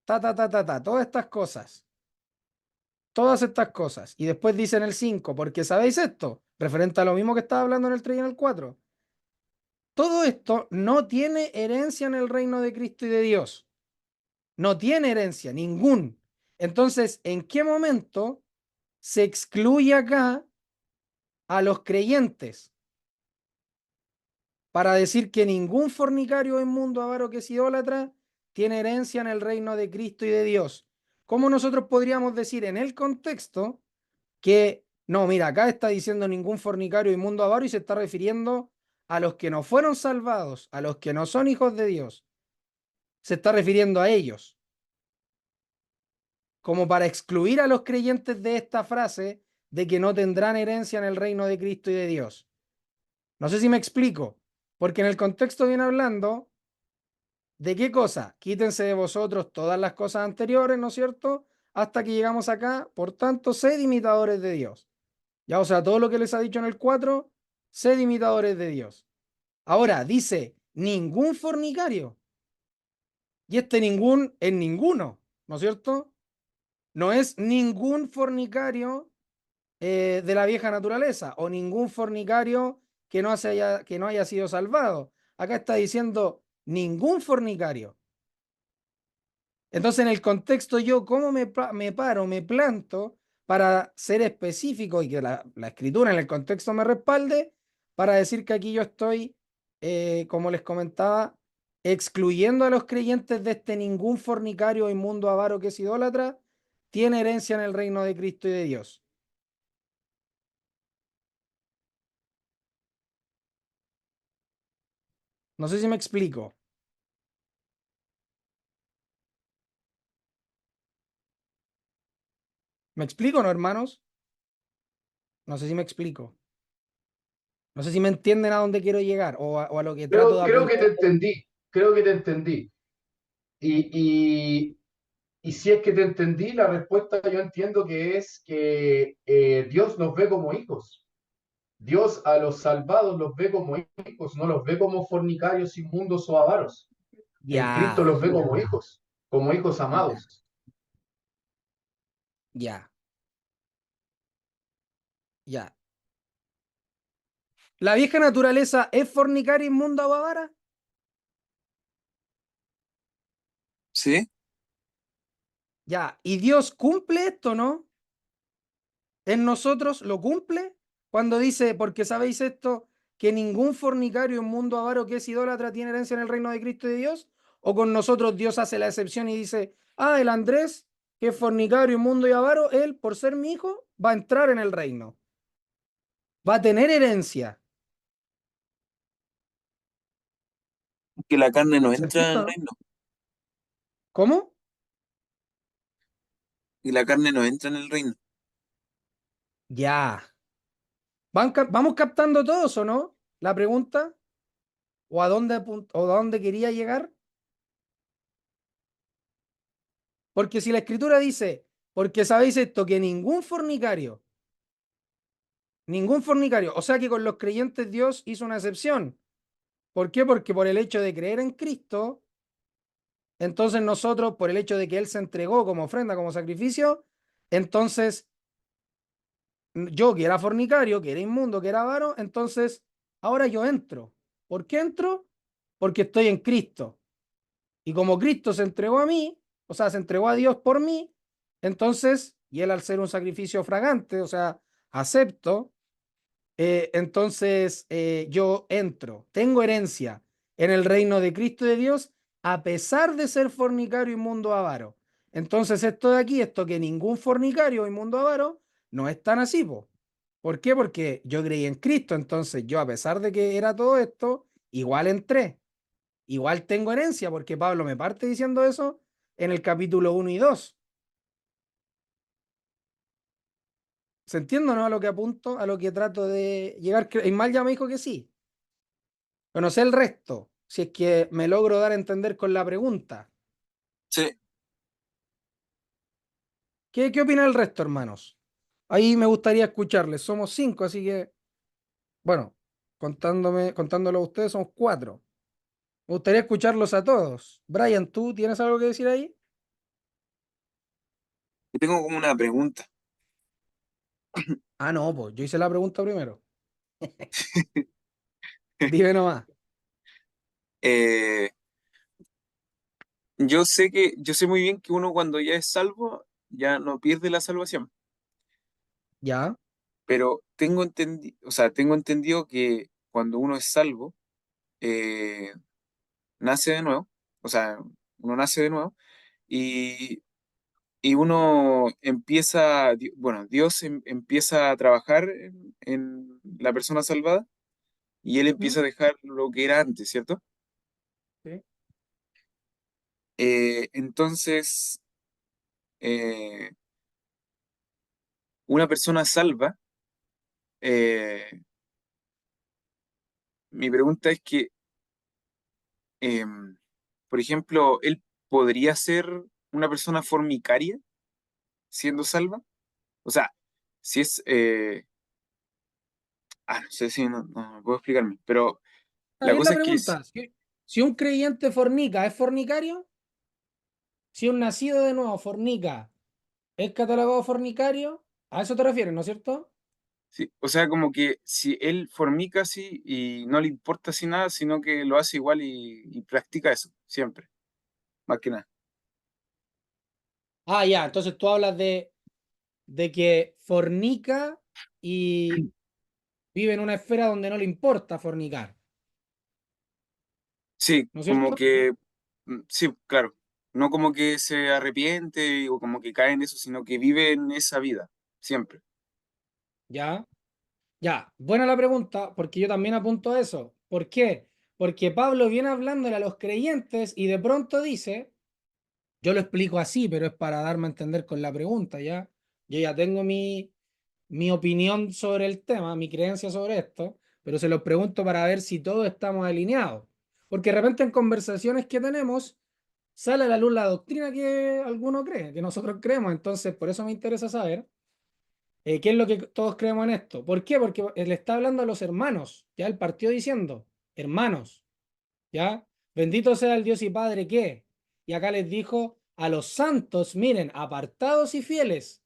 todas estas cosas. Todas estas cosas. Y después dice en el 5, porque sabéis esto, referente a lo mismo que estaba hablando en el 3 y en el 4. Todo esto no tiene herencia en el reino de Cristo y de Dios. No tiene herencia, ningún. Entonces, ¿en qué momento se excluye acá a los creyentes para decir que ningún fornicario o inmundo, avaro que es idólatra tiene herencia en el reino de Cristo y de Dios? ¿Cómo nosotros podríamos decir en el contexto que no, mira, acá está diciendo ningún fornicario inmundo avaro y se está refiriendo a los que no fueron salvados, a los que no son hijos de Dios? Se está refiriendo a ellos, como para excluir a los creyentes de esta frase de que no tendrán herencia en el reino de Cristo y de Dios. No sé si me explico, porque en el contexto viene hablando de qué cosa, quítense de vosotros todas las cosas anteriores, ¿no es cierto? Hasta que llegamos acá, por tanto, sed imitadores de Dios. Ya, o sea, todo lo que les ha dicho en el 4, sed imitadores de Dios. Ahora dice, ningún fornicario. Y este ningún es ninguno, ¿no es cierto? No es ningún fornicario de la vieja naturaleza o ningún fornicario que no haya sido salvado. Acá está diciendo ningún fornicario. Entonces, en el contexto, yo, ¿cómo me paro, me planto para ser específico y que la escritura en el contexto me respalde para decir que aquí yo estoy como les comentaba, excluyendo a los creyentes de este ningún fornicario o inmundo avaro que es idólatra, tiene herencia en el reino de Cristo y de Dios. No sé si me explico. ¿Me explico, no, hermanos? No sé si me explico. No sé si me entienden a dónde quiero llegar o a lo que trato de Creo que apuntar. te entendí, creo que te entendí. Y, y si es que te entendí, la respuesta yo entiendo que es que Dios nos ve como hijos. Dios a los salvados los ve como hijos, no los ve como fornicarios, inmundos o avaros. En Cristo Ya, los ve como hijos ya, amados. ya, ya. ¿La vieja naturaleza es fornicaria, inmunda o avara? ¿Sí? Ya. ¿Y Dios cumple esto, no? ¿En nosotros lo cumple? Cuando dice, porque sabéis esto, que ningún fornicario, inmundo, avaro que es idólatra tiene herencia en el reino de Cristo y de Dios. ¿O con nosotros Dios hace la excepción y dice, ah, el Andrés, que es fornicario, inmundo y avaro, él, por ser mi hijo, va a entrar en el reino? Va a tener herencia. Que la carne no ¿Se entra entiende, en el no? reino. ¿Cómo? Y la carne no entra en el reino. Ya. ¿Vamos captando todos o no? La pregunta. ¿O o a dónde quería llegar? Porque si la escritura dice, porque sabéis esto, que ningún fornicario, o sea que con los creyentes Dios hizo una excepción. ¿Por qué? Porque por el hecho de creer en Cristo, entonces nosotros, por el hecho de que Él se entregó como ofrenda, como sacrificio, entonces yo que era fornicario, que era inmundo, que era avaro, entonces ahora yo entro. ¿Por qué entro? Porque estoy en Cristo. Y como Cristo se entregó a mí, o sea, se entregó a Dios por mí, entonces, y Él al ser un sacrificio fragante, o sea, acepto, entonces yo entro, tengo herencia en el reino de Cristo y de Dios, a pesar de ser fornicario, inmundo, avaro. Entonces, esto de aquí, esto que ningún fornicario o inmundo avaro, no es tan así, po. ¿Por qué? Porque yo creí en Cristo, entonces yo, a pesar de que era todo esto, igual entré. Igual tengo herencia, porque Pablo me parte diciendo eso en el capítulo 1 y 2. ¿Se entiende, no? A lo que apunto, a lo que trato de llegar. Ismael ya me dijo que sí. Pero no sé el resto, si es que me logro dar a entender con la pregunta. Sí. ¿Qué opina el resto, hermanos? Ahí me gustaría escucharles. Somos 5, así que, bueno, contándolo a ustedes, somos 4. Me gustaría escucharlos a todos. Brian, ¿tú tienes algo que decir ahí? Yo tengo como una pregunta. Ah, no, pues yo hice la pregunta primero. Dime nomás. Eh, yo sé muy bien que uno cuando ya es salvo, ya no pierde la salvación. ¿Ya? Pero tengo entendido que cuando uno es salvo, eh, nace de nuevo, o sea, uno nace de nuevo y, y uno empieza, bueno, Dios empieza a trabajar en la persona salvada y él ¿Mm? empieza a dejar lo que era antes, ¿cierto? Sí. Entonces, eh, una persona salva, eh, mi pregunta es que, em, por ejemplo, él podría ser una persona fornicaria siendo salva. O sea, si es, no sé si no puedo explicarme, pero Está la bien cosa la es que pregunta. Si un creyente fornica, ¿es fornicario? Si un nacido de nuevo fornica, ¿es catalogado fornicario? A eso te refieres, ¿no es cierto? sí, o sea, como que si él fornica así y no le importa así nada, sino que lo hace igual y practica eso, siempre, más que nada. Ah, ya, entonces tú hablas de que fornica y vive en una esfera donde no le importa fornicar. Sí, ¿no es como cierto? que, sí, claro, no como que se arrepiente o como que cae en eso, sino que vive en esa vida, siempre. Ya, ya. Buena la pregunta, porque yo también apunto a eso. ¿Por qué? Porque Pablo viene hablándole a los creyentes y de pronto dice, yo lo explico así, pero es para darme a entender con la pregunta, ¿ya? Yo ya tengo mi opinión sobre el tema, mi creencia sobre esto, pero se lo pregunto para ver si todos estamos alineados. Porque de repente en conversaciones que tenemos sale a la luz la doctrina que alguno cree, que nosotros creemos. Entonces, por eso me interesa saber qué es lo que todos creemos en esto. ¿Por qué? Porque le está hablando a los hermanos, ya él partió diciendo, hermanos, ya, bendito sea el Dios y Padre que, y acá les dijo a los santos, miren, apartados y fieles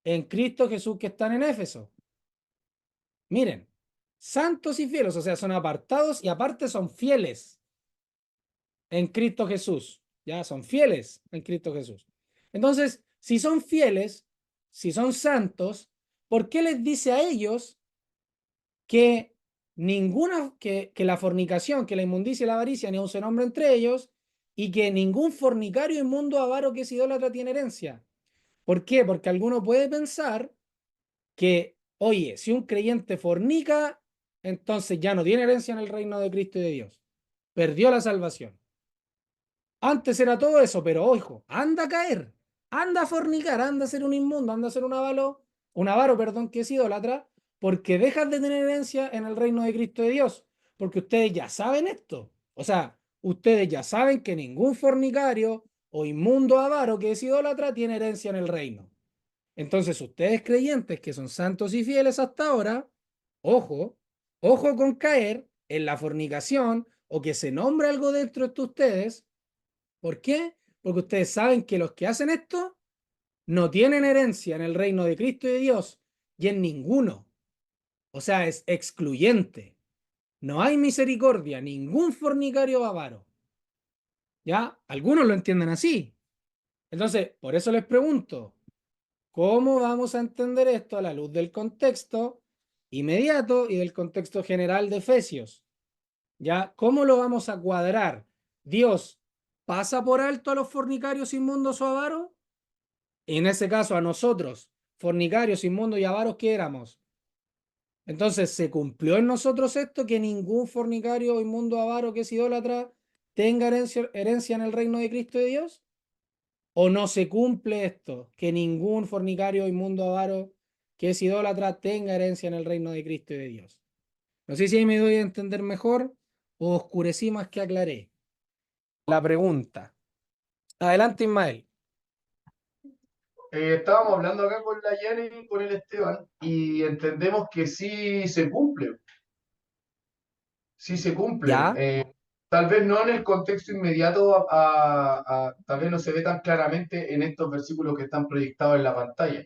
en Cristo Jesús que están en Éfeso. Miren, santos y fieles, o sea, son apartados y aparte son fieles en Cristo Jesús. Ya son fieles en Cristo Jesús. Entonces, si son fieles, si son santos, ¿por qué les dice a ellos que que la fornicación, que la inmundicia y la avaricia ni aun se nombra entre ellos, y que ningún fornicario, inmundo, avaro que es idólatra tiene herencia? ¿Por qué? Porque alguno puede pensar que, oye, si un creyente fornica, entonces ya no tiene herencia en el reino de Cristo y de Dios. Perdió la salvación. Antes era todo eso, pero ojo, anda a caer, anda a fornicar, anda a ser un inmundo, anda a ser un avaro, perdón, que es idólatra, porque dejas de tener herencia en el reino de Cristo de Dios, porque ustedes ya saben esto. O sea, ustedes ya saben que ningún fornicario o inmundo avaro que es idólatra tiene herencia en el reino. Entonces, ustedes creyentes que son santos y fieles hasta ahora, ojo, ojo con caer en la fornicación o que se nombre algo dentro de ustedes. ¿Por qué? Porque ustedes saben que los que hacen esto no tienen herencia en el reino de Cristo y de Dios y en ninguno. O sea, es excluyente. No hay misericordia, ningún fornicario avaro. ¿Ya? Algunos lo entienden así. Entonces, por eso les pregunto, ¿cómo vamos a entender esto a la luz del contexto inmediato y del contexto general de Efesios? ¿Ya? ¿Cómo lo vamos a cuadrar? ¿Dios pasa por alto a los fornicarios inmundos o avaros? En ese caso, a nosotros, fornicarios, inmundos y avaros, ¿qué éramos? Entonces, ¿se cumplió en nosotros esto que ningún fornicario, inmundo, avaro que es idólatra tenga herencia en el reino de Cristo y de Dios? ¿O no se cumple esto? Que ningún fornicario, inmundo, avaro que es idólatra tenga herencia en el reino de Cristo y de Dios. No sé si ahí me doy a entender mejor o oscurecí más que aclaré. La pregunta. Adelante, Ismael. Estábamos hablando acá con la Jenny y con el Esteban y entendemos que sí se cumple. ¿Ya? Tal vez no en el contexto inmediato, tal vez no se ve tan claramente en estos versículos que están proyectados en la pantalla,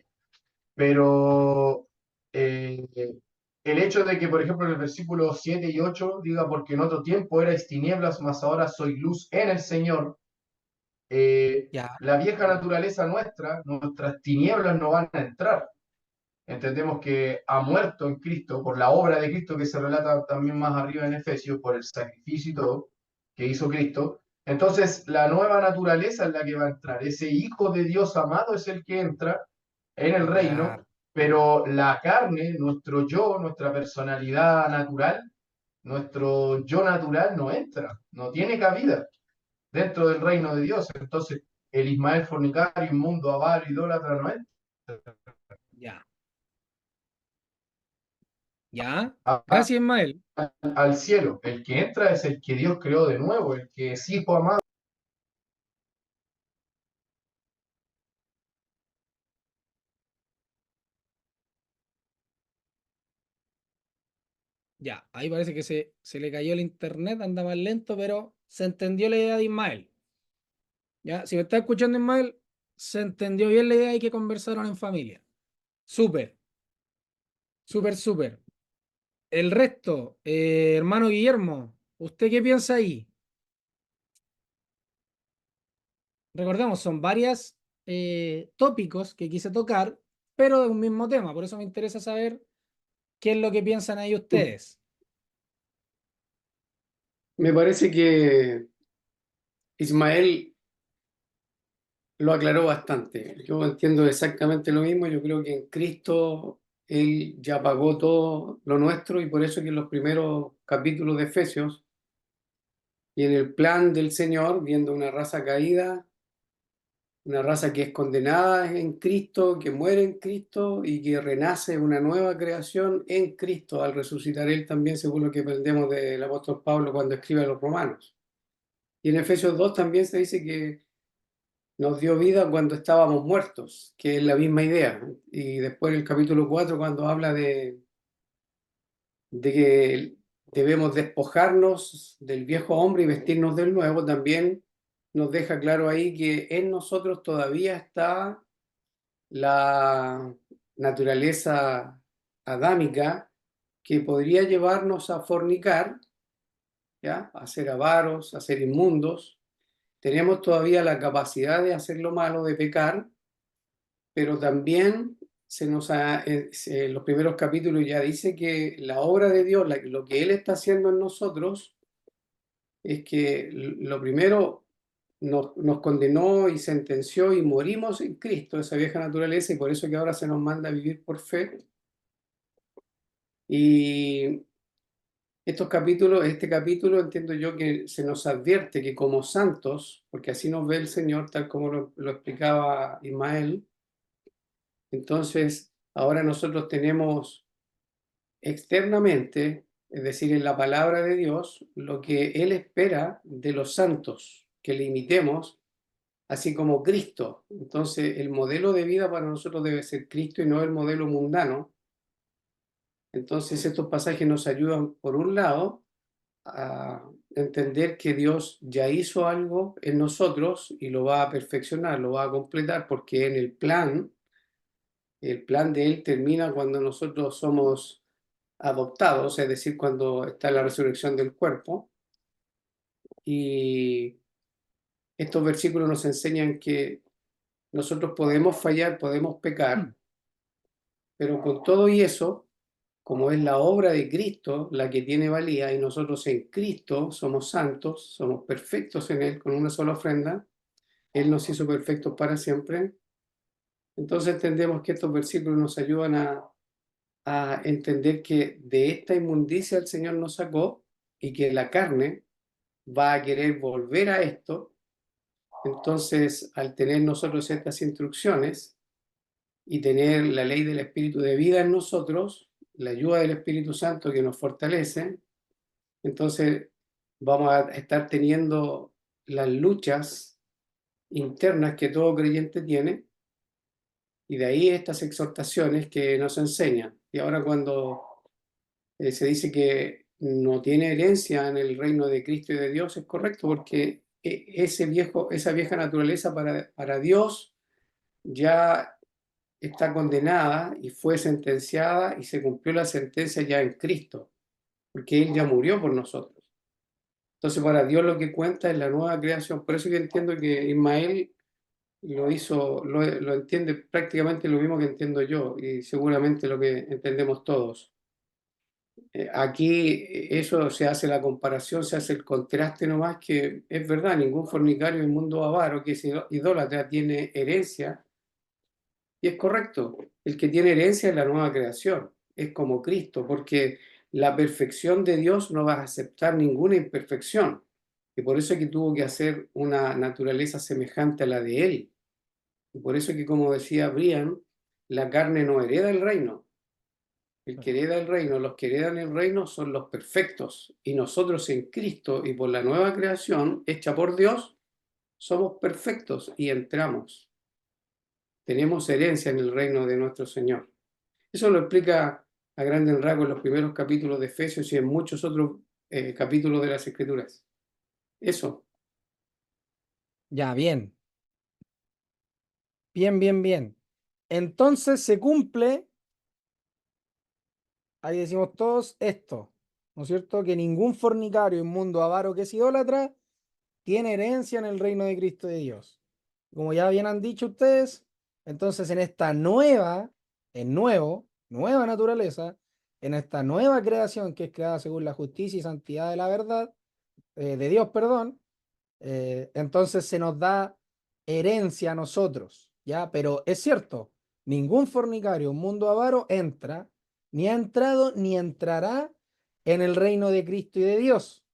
pero eh, el hecho de que, por ejemplo, en el versículo 7 y 8 diga, porque en otro tiempo erais tinieblas, mas ahora soy luz en el Señor, ¿Ya? la vieja naturaleza nuestra, nuestras tinieblas no van a entrar. Entendemos que ha muerto en Cristo por la obra de Cristo que se relata también más arriba en Efesios, por el sacrificio y todo que hizo Cristo. Entonces, la nueva naturaleza es la que va a entrar. Ese Hijo de Dios amado es el que entra en el Ya. reino, pero la carne, nuestro yo, nuestra personalidad natural, nuestro yo natural no entra, no tiene cabida dentro del reino de Dios. Entonces, el Ismael fornicario, inmundo, avaro, idólatra no entra. Ya. ¿Ya? a- Gracias, Ismael. al cielo. El que entra es el que Dios creó de nuevo, el que es hijo amado. Ya, ahí parece que se le cayó el internet, anda más lento, pero se entendió la idea de Ismael. Ya, si me está escuchando Ismael, se entendió bien la idea y que conversaron en familia. Súper, súper, súper. El resto, hermano Guillermo, ¿usted qué piensa ahí? Recordemos, son varios tópicos que quise tocar, pero de un mismo tema. Por eso me interesa saber qué es lo que piensan ahí ustedes. Me parece que Ismael lo aclaró bastante. Yo entiendo exactamente lo mismo. Yo creo que en Cristo Él ya pagó todo lo nuestro y por eso que en los primeros capítulos de Efesios y en el plan del Señor, viendo una raza caída, una raza que es condenada en Cristo, que muere en Cristo y que renace una nueva creación en Cristo al resucitar Él también, según lo que aprendemos del apóstol Pablo cuando escribe a los romanos. Y en Efesios 2 también se dice que nos dio vida cuando estábamos muertos, que es la misma idea. Y después en el capítulo 4, cuando habla de que debemos despojarnos del viejo hombre y vestirnos del nuevo, también nos deja claro ahí que en nosotros todavía está la naturaleza adámica que podría llevarnos a fornicar, ¿ya? A ser avaros, a ser inmundos. Tenemos todavía la capacidad de hacer lo malo, de pecar, pero también en los primeros capítulos ya dice que la obra de Dios, lo que Él está haciendo en nosotros, es que lo primero nos condenó y sentenció y morimos en Cristo, esa vieja naturaleza, y por eso que ahora se nos manda a vivir por fe. Y este capítulo entiendo yo que se nos advierte que como santos, porque así nos ve el Señor, tal como lo explicaba Ismael, entonces ahora nosotros tenemos externamente, es decir, en la palabra de Dios, lo que Él espera de los santos, que le imitemos, así como Cristo. Entonces, el modelo de vida para nosotros debe ser Cristo y no el modelo mundano. Entonces, estos pasajes nos ayudan, por un lado, a entender que Dios ya hizo algo en nosotros y lo va a perfeccionar, lo va a completar, porque en el plan de Él termina cuando nosotros somos adoptados, es decir, cuando está la resurrección del cuerpo. Y estos versículos nos enseñan que nosotros podemos fallar, podemos pecar, pero con todo y eso, como es la obra de Cristo la que tiene valía y nosotros en Cristo somos santos, somos perfectos en Él con una sola ofrenda, Él nos hizo perfectos para siempre. Entonces entendemos que estos versículos nos ayudan a entender que de esta inmundicia el Señor nos sacó y que la carne va a querer volver a esto. Entonces, al tener nosotros estas instrucciones y tener la ley del Espíritu de vida en nosotros, la ayuda del Espíritu Santo que nos fortalece, entonces vamos a estar teniendo las luchas internas que todo creyente tiene, y de ahí estas exhortaciones que nos enseñan. Y ahora cuando se dice que no tiene herencia en el reino de Cristo y de Dios, es correcto, porque esa vieja naturaleza para Dios ya está condenada y fue sentenciada y se cumplió la sentencia ya en Cristo, porque Él ya murió por nosotros. Entonces para Dios lo que cuenta es la nueva creación. Por eso que entiendo que Ismael lo entiende prácticamente lo mismo que entiendo yo y seguramente lo que entendemos todos. Aquí eso se hace la comparación, se hace el contraste nomás, que es verdad, ningún fornicario en el mundo avaro que es idólatra tiene herencia, y es correcto, el que tiene herencia es la nueva creación, es como Cristo, porque la perfección de Dios no va a aceptar ninguna imperfección, y por eso es que tuvo que hacer una naturaleza semejante a la de Él, y por eso es que, como decía Brian, la carne no hereda el reino. El que hereda el reino, los que heredan el reino son los perfectos, y nosotros en Cristo y por la nueva creación hecha por Dios somos perfectos y entramos. Tenemos herencia en el reino de nuestro Señor. Eso lo explica a grandes rasgos en los primeros capítulos de Efesios y en muchos otros capítulos de las Escrituras. Eso. Ya, bien. Bien. Entonces se cumple, ahí decimos todos esto, ¿no es cierto? Que ningún fornicario, inmundo, avaro que es idólatra, tiene herencia en el reino de Cristo de Dios. Como ya bien han dicho ustedes, entonces en esta nueva naturaleza, en esta nueva creación que es creada según la justicia y santidad de la verdad, de Dios, perdón, entonces se nos da herencia a nosotros, ¿ya? Pero es cierto, ningún fornicario, un mundo avaro entra, ni ha entrado, ni entrará en el reino de Cristo y de Dios.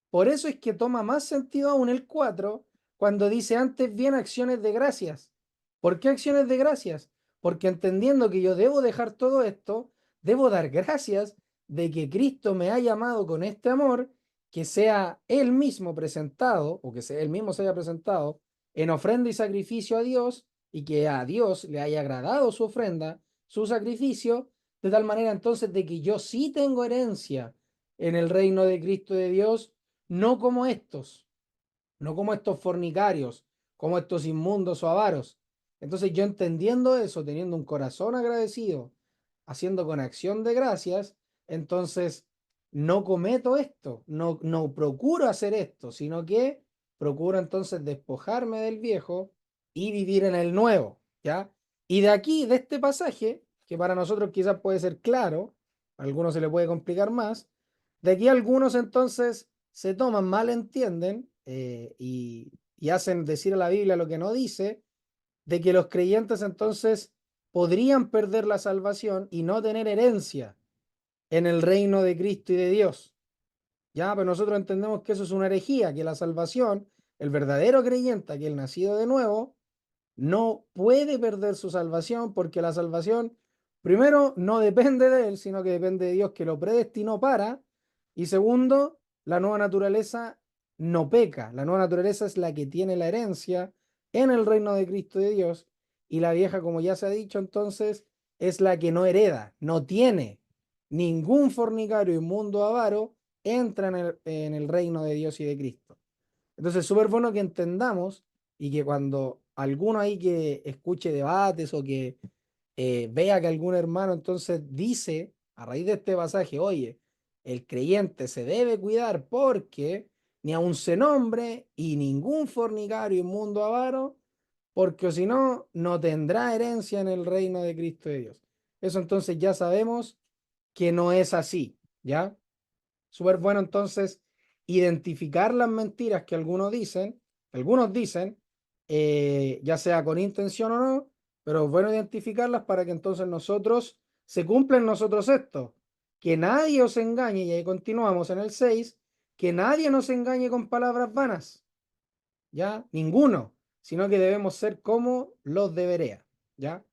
Por eso es que toma más sentido aún el 4 cuando dice antes bien acciones de gracias. ¿Por qué acciones de gracias? Porque entendiendo que yo debo dejar todo esto, debo dar gracias de que Cristo me ha llamado con este amor, que sea Él mismo presentado, o que sea Él mismo se haya presentado en ofrenda y sacrificio a Dios, y que a Dios le haya agradado su ofrenda, su sacrificio, de tal manera entonces de que yo sí tengo herencia en el reino de Cristo y de Dios, no como estos, no como estos fornicarios, como estos inmundos o avaros. Entonces yo entendiendo eso, teniendo un corazón agradecido, haciendo con acción de gracias, entonces no cometo esto, no procuro hacer esto, sino que procuro entonces despojarme del viejo y vivir en el nuevo, ¿ya? Y de aquí, de este pasaje, que para nosotros quizás puede ser claro, a algunos se le puede complicar más, de aquí algunos entonces se toman, mal entienden y hacen decir a la Biblia lo que no dice, de que los creyentes entonces podrían perder la salvación y no tener herencia en el reino de Cristo y de Dios. Ya, pero nosotros entendemos que eso es una herejía, que la salvación, el verdadero creyente, aquel nacido de nuevo, no puede perder su salvación porque la salvación, primero, no depende de él, sino que depende de Dios que lo predestinó para, y segundo, la nueva naturaleza no peca, la nueva naturaleza es la que tiene la herencia en el reino de Cristo de Dios, y la vieja, como ya se ha dicho entonces, es la que no hereda, no tiene ningún fornicario inmundo avaro, entra en el reino de Dios y de Cristo. Entonces, es súper bueno que entendamos y que cuando alguno ahí que escuche debates o que vea que algún hermano entonces dice a raíz de este pasaje, oye, el creyente se debe cuidar porque ni aun se nombre y ningún fornicario inmundo avaro, porque si no, no tendrá herencia en el reino de Cristo de Dios. Eso entonces ya sabemos que no es así, ¿ya? Súper bueno entonces identificar las mentiras que algunos dicen, ya sea con intención o no, pero es bueno identificarlas para que entonces nosotros, se cumpla en nosotros esto, que nadie os engañe, y ahí continuamos en el 6, que nadie nos engañe con palabras vanas, ¿ya? Ninguno, sino que debemos ser como los de Berea, ¿ya?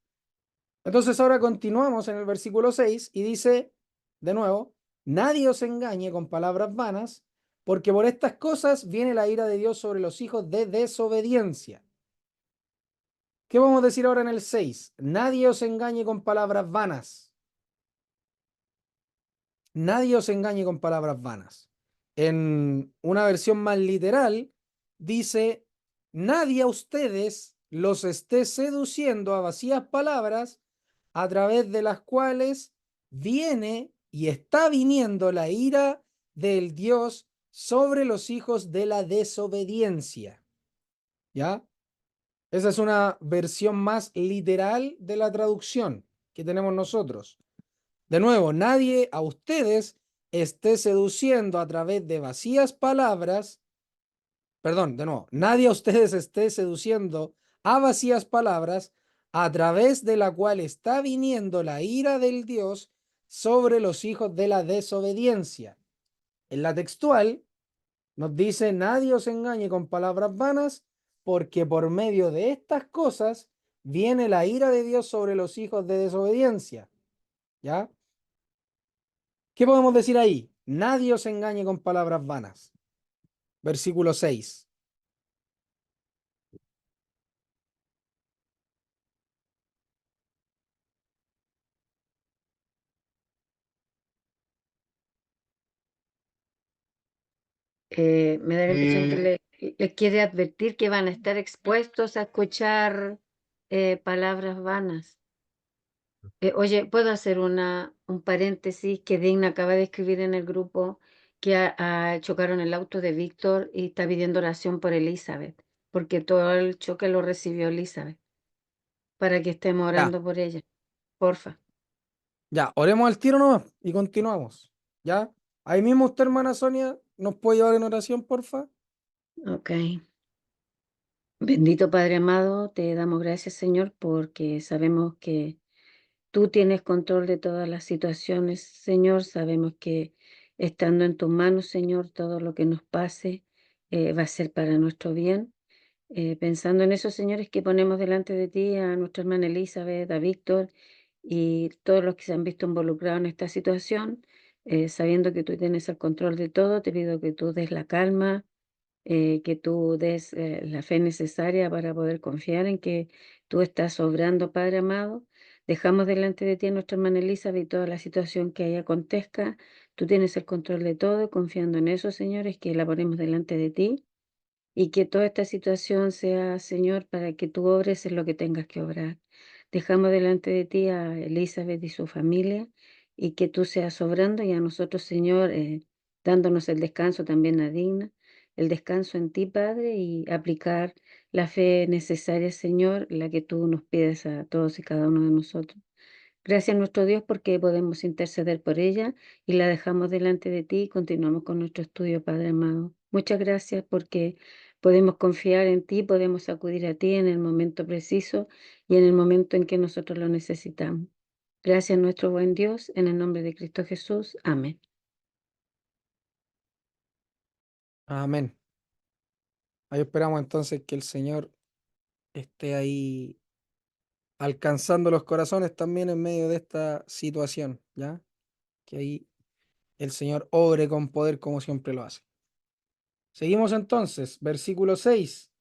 Entonces ahora continuamos en el versículo 6 y dice, de nuevo, nadie os engañe con palabras vanas, porque por estas cosas viene la ira de Dios sobre los hijos de desobediencia. ¿Qué vamos a decir ahora en el 6? Nadie os engañe con palabras vanas. Nadie os engañe con palabras vanas. En una versión más literal, dice, nadie a ustedes los esté seduciendo a vacías palabras a través de las cuales viene y está viniendo la ira del Dios sobre los hijos de la desobediencia. ¿Ya? Esa es una versión más literal de la traducción que tenemos nosotros. De nuevo, nadie a ustedes esté seduciendo a través de vacías palabras, perdón, de nuevo, nadie a ustedes esté seduciendo a vacías palabras a través de la cual está viniendo la ira del Dios sobre los hijos de la desobediencia. En la textual nos dice, nadie os engañe con palabras vanas, porque por medio de estas cosas viene la ira de Dios sobre los hijos de desobediencia. ¿Ya? ¿Qué podemos decir ahí? Nadie os engañe con palabras vanas. Versículo 6. Me da la impresión que Eh, les quiere advertir que van a estar expuestos a escuchar palabras vanas. Oye, ¿puedo hacer un paréntesis que Digna acaba de escribir en el grupo que chocaron el auto de Víctor y está pidiendo oración por Elizabeth, porque todo el choque lo recibió Elizabeth, para que estemos Ya, orando por ella, porfa. ya, oremos al tiro nomás y continuamos. ¿Ya? Ahí mismo usted, hermana Sonia, ¿nos puede llevar en oración, porfa? Ok. Bendito Padre amado, te damos gracias, Señor, porque sabemos que tú tienes control de todas las situaciones, Señor. Sabemos que estando en tus manos, Señor, todo lo que nos pase va a ser para nuestro bien. Pensando en esos señores que ponemos delante de ti, a nuestra hermana Elizabeth, a Víctor y todos los que se han visto involucrados en esta situación, sabiendo que tú tienes el control de todo, te pido que tú des la calma, que tú des la fe necesaria para poder confiar en que tú estás obrando, Padre amado. Dejamos delante de ti a nuestra hermana Elizabeth y toda la situación que ahí acontezca. Tú tienes el control de todo, confiando en eso, señores, que la ponemos delante de ti y que toda esta situación sea, Señor, para que tú obres en lo que tengas que obrar. Dejamos delante de ti a Elizabeth y su familia y que tú seas obrando y a nosotros, Señor, dándonos el descanso también a Digna, el descanso en ti, Padre, y aplicar la fe necesaria, Señor, la que tú nos pides a todos y cada uno de nosotros. Gracias, nuestro Dios, porque podemos interceder por ella y la dejamos delante de ti y continuamos con nuestro estudio, Padre amado. Muchas gracias porque podemos confiar en ti, podemos acudir a ti en el momento preciso y en el momento en que nosotros lo necesitamos. Gracias, nuestro buen Dios, en el nombre de Cristo Jesús. Amén. Amén. Ahí esperamos entonces que el Señor esté ahí alcanzando los corazones también en medio de esta situación, ¿ya? Que ahí el Señor obre con poder como siempre lo hace. Seguimos entonces, versículo 6.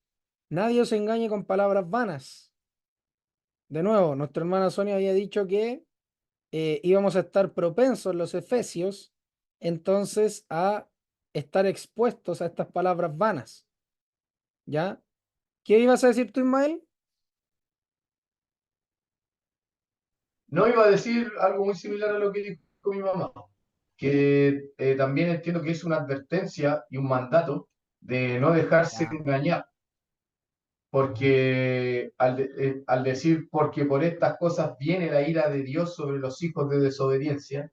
Nadie os engañe con palabras vanas. De nuevo, nuestra hermana Sonia había dicho que íbamos a estar propensos los efesios, entonces a estar expuestos a estas palabras vanas, ¿ya? ¿Qué ibas a decir tú, Ismael? No iba a decir algo muy similar a lo que dijo mi mamá, que también entiendo que es una advertencia y un mandato de no dejarse Ya. engañar, porque al decir, porque por estas cosas viene la ira de Dios sobre los hijos de desobediencia,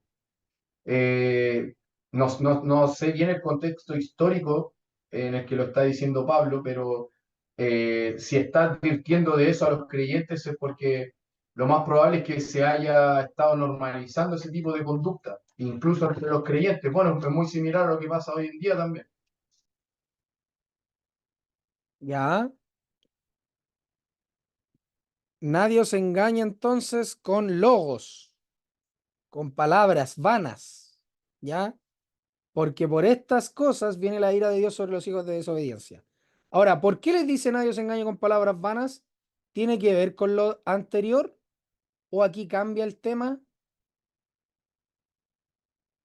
no sé bien el contexto histórico en el que lo está diciendo Pablo, pero si está advirtiendo de eso a los creyentes es porque lo más probable es que se haya estado normalizando ese tipo de conducta, incluso entre los creyentes. Bueno, es muy similar a lo que pasa hoy en día también. Ya. Nadie os engaña entonces con logos, con palabras vanas, ¿ya? Porque por estas cosas viene la ira de Dios sobre los hijos de desobediencia. Ahora, ¿por qué les dice nadie os engaña con palabras vanas? ¿Tiene que ver con lo anterior o aquí cambia el tema?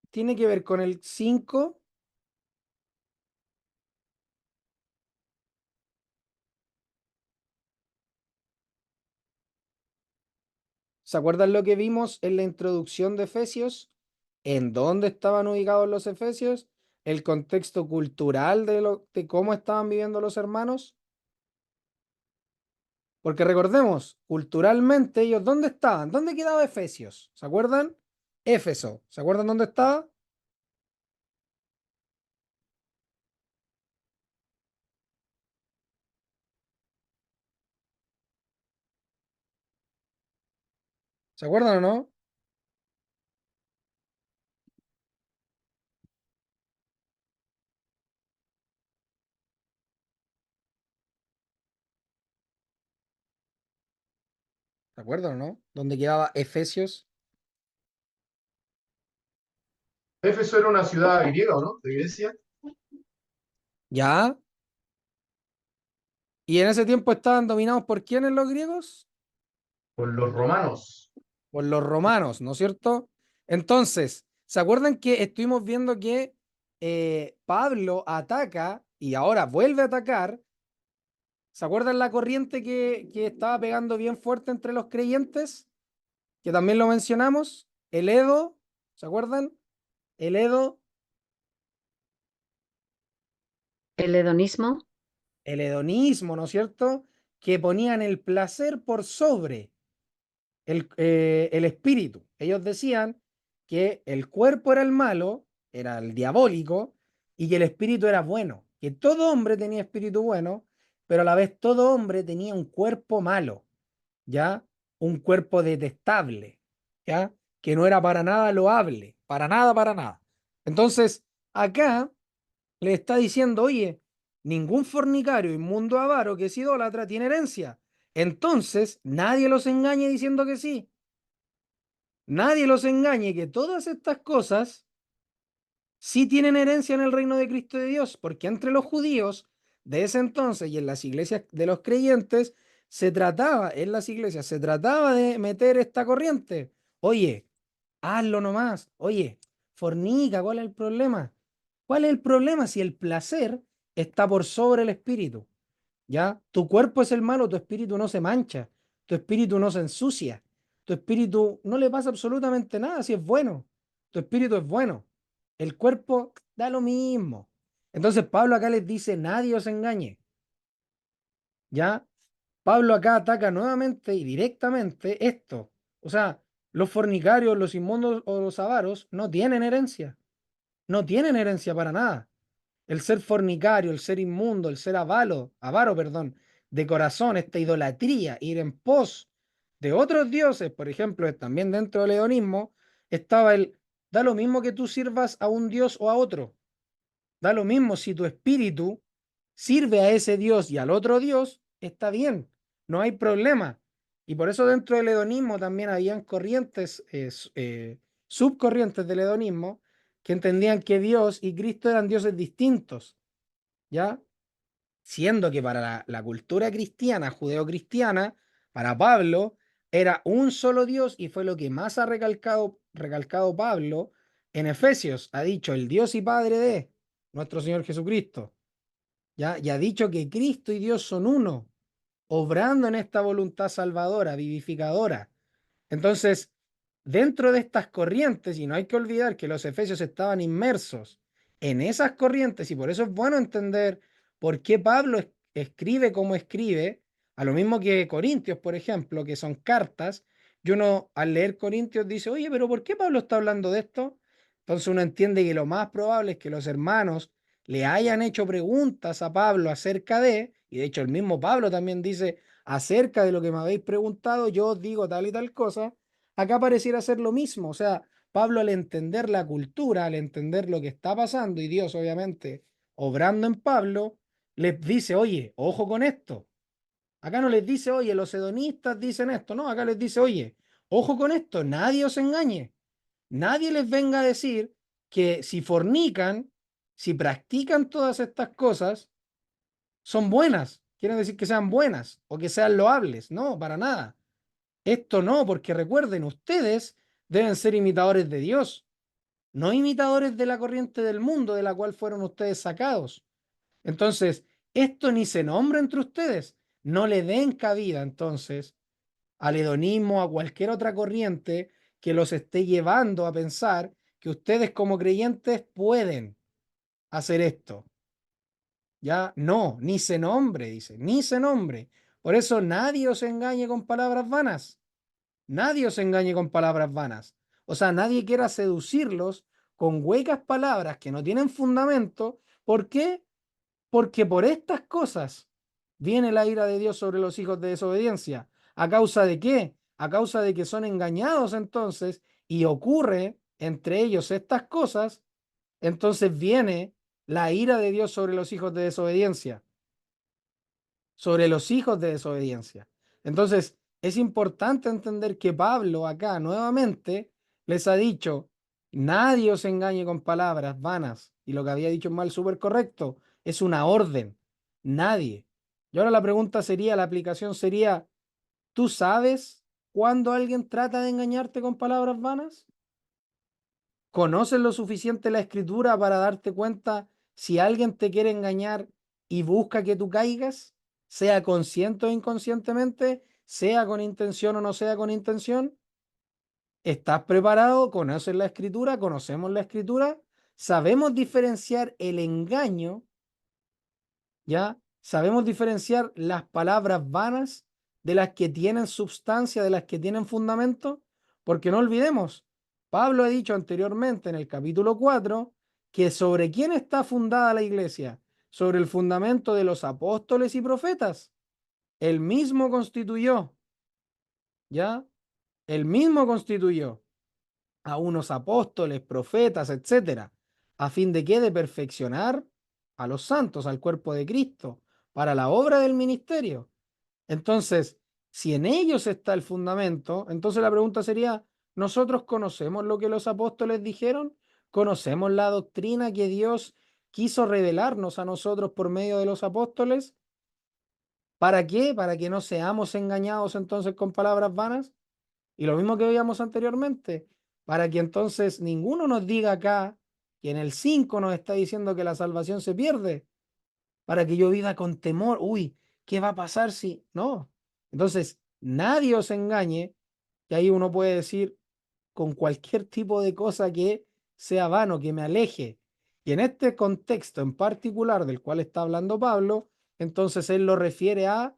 ¿Tiene que ver con el 5? ¿Se acuerdan lo que vimos en la introducción de Efesios? ¿En dónde estaban ubicados los Efesios? El contexto cultural de cómo estaban viviendo los hermanos. Porque recordemos, culturalmente ellos, ¿dónde estaban? ¿Dónde quedaba Efesios? ¿Se acuerdan? Éfeso. ¿Se acuerdan dónde estaba? ¿Se acuerdan o no? ¿Se acuerdan o no? ¿Dónde quedaba Efesios? Éfeso era una ciudad griega, ¿o no? De Grecia, ¿Ya? ¿Y en ese tiempo estaban dominados por quiénes los griegos? por los romanos. Por los romanos, ¿no es cierto? Entonces, ¿se acuerdan que estuvimos viendo que Pablo ataca y ahora vuelve a atacar? ¿Se acuerdan la corriente que estaba pegando bien fuerte entre los creyentes? Que también lo mencionamos. El Edo, ¿se acuerdan? El Edo, El hedonismo, el hedonismo, ¿no es cierto? Que ponían el placer por sobre el espíritu. Ellos decían que el cuerpo era el malo era el diabólico, y que el espíritu era bueno, que todo hombre tenía espíritu bueno, pero a la vez todo hombre tenía un cuerpo malo, ¿ya? Un cuerpo detestable, ¿ya? Que no era para nada loable, para nada, para nada. Entonces, acá le está diciendo, oye, ningún fornicario, inmundo, avaro que es idólatra tiene herencia. Entonces, nadie los engañe diciendo que sí. Nadie los engañe que todas estas cosas sí tienen herencia en el reino de Cristo de Dios, porque entre los judíos de ese entonces y en las iglesias de los creyentes en las iglesias se trataba de meter esta corriente. Oye, hazlo nomás. Oye, fornica, ¿cuál es el problema? ¿Cuál es el problema si el placer está por sobre el espíritu? ¿Ya? Tu cuerpo es el malo, tu espíritu no se mancha, tu espíritu no se ensucia, tu espíritu no le pasa absolutamente nada si es bueno, tu espíritu es bueno, el cuerpo da lo mismo. Entonces Pablo acá les dice, nadie os engañe, ¿ya? Pablo acá ataca nuevamente y directamente esto. O sea, los fornicarios, los inmundos o los avaros no tienen herencia, no tienen herencia para nada. El ser fornicario, el ser inmundo, el ser avaro, perdón, de corazón, esta idolatría, ir en pos de otros dioses, por ejemplo, también dentro del hedonismo, estaba da lo mismo que tú sirvas a un dios o a otro, da lo mismo si tu espíritu sirve a ese dios y al otro dios, está bien, no hay problema. Y por eso dentro del hedonismo también habían corrientes, subcorrientes del hedonismo, que entendían que Dios y Cristo eran dioses distintos, ¿ya? Siendo que para la cultura cristiana, judeocristiana, para Pablo, era un solo Dios y fue lo que más ha recalcado Pablo en Efesios. Ha dicho el Dios y Padre de nuestro Señor Jesucristo, ¿ya? Y ha dicho que Cristo y Dios son uno, obrando en esta voluntad salvadora, vivificadora. Entonces, dentro de estas corrientes, y no hay que olvidar que los efesios estaban inmersos en esas corrientes, y por eso es bueno entender por qué Pablo escribe como escribe, a lo mismo que Corintios, por ejemplo, que son cartas, y uno al leer Corintios dice, oye, pero ¿por qué Pablo está hablando de esto? Entonces uno entiende que lo más probable es que los hermanos le hayan hecho preguntas a Pablo acerca y de hecho el mismo Pablo también dice, acerca de lo que me habéis preguntado, yo os digo tal y tal cosa. Acá pareciera ser lo mismo, o sea, Pablo al entender la cultura, al entender lo que está pasando y Dios obviamente obrando en Pablo, les dice, oye, ojo con esto. Acá no les dice, oye, los hedonistas dicen esto, no, acá les dice, oye, ojo con esto, nadie os engañe, nadie les venga a decir que si fornican, si practican todas estas cosas, son buenas, quieren decir que sean buenas o que sean loables, no, para nada. Esto no, porque recuerden, ustedes deben ser imitadores de Dios, no imitadores de la corriente del mundo de la cual fueron ustedes sacados. Entonces, esto ni se nombra entre ustedes. No le den cabida entonces al hedonismo, a cualquier otra corriente que los esté llevando a pensar que ustedes como creyentes pueden hacer esto. Ya no, ni se nombre, dice, ni se nombre. Por eso nadie os engañe con palabras vanas. Nadie os engañe con palabras vanas. O sea, nadie quiera seducirlos con huecas palabras que no tienen fundamento. ¿Por qué? Porque por estas cosas viene la ira de Dios sobre los hijos de desobediencia. ¿A causa de qué? A causa de que son engañados entonces y ocurre entre ellos estas cosas, entonces viene la ira de Dios sobre los hijos de desobediencia, sobre los hijos de desobediencia. Entonces, es importante entender que Pablo acá nuevamente les ha dicho, nadie os engañe con palabras vanas. Y lo que había dicho mal, súper correcto, es una orden. Nadie. Y ahora la pregunta sería, la aplicación sería, ¿tú sabes cuándo alguien trata de engañarte con palabras vanas? ¿Conoces lo suficiente la escritura para darte cuenta si alguien te quiere engañar y busca que tú caigas, sea consciente o inconscientemente, sea con intención o no sea con intención? ¿Estás preparado? ¿Conoces la escritura? ¿Conocemos la escritura? ¿Sabemos diferenciar el engaño? ¿Ya? ¿Sabemos diferenciar las palabras vanas de las que tienen substancia, de las que tienen fundamento? Porque no olvidemos, Pablo ha dicho anteriormente en el capítulo 4 ¿Que sobre quién está fundada la iglesia? Sobre el fundamento de los apóstoles y profetas. Él mismo constituyó, ¿ya? Él mismo constituyó a unos apóstoles, profetas, etcétera, a fin de que de perfeccionar a los santos, al cuerpo de Cristo, para la obra del ministerio. Entonces, si en ellos está el fundamento, entonces la pregunta sería, ¿nosotros conocemos lo que los apóstoles dijeron? ¿Conocemos la doctrina que Dios quiso revelarnos a nosotros por medio de los apóstoles? ¿Para qué? Para que no seamos engañados entonces con palabras vanas. Y lo mismo que veíamos anteriormente, para que entonces ninguno nos diga acá que en el 5 nos está diciendo que la salvación se pierde, para que yo viva con temor, uy, ¿qué va a pasar si? No. Entonces, nadie os engañe, que ahí uno puede decir con cualquier tipo de cosa que sea vano, que me aleje. Y en este contexto en particular del cual está hablando Pablo, entonces él lo refiere a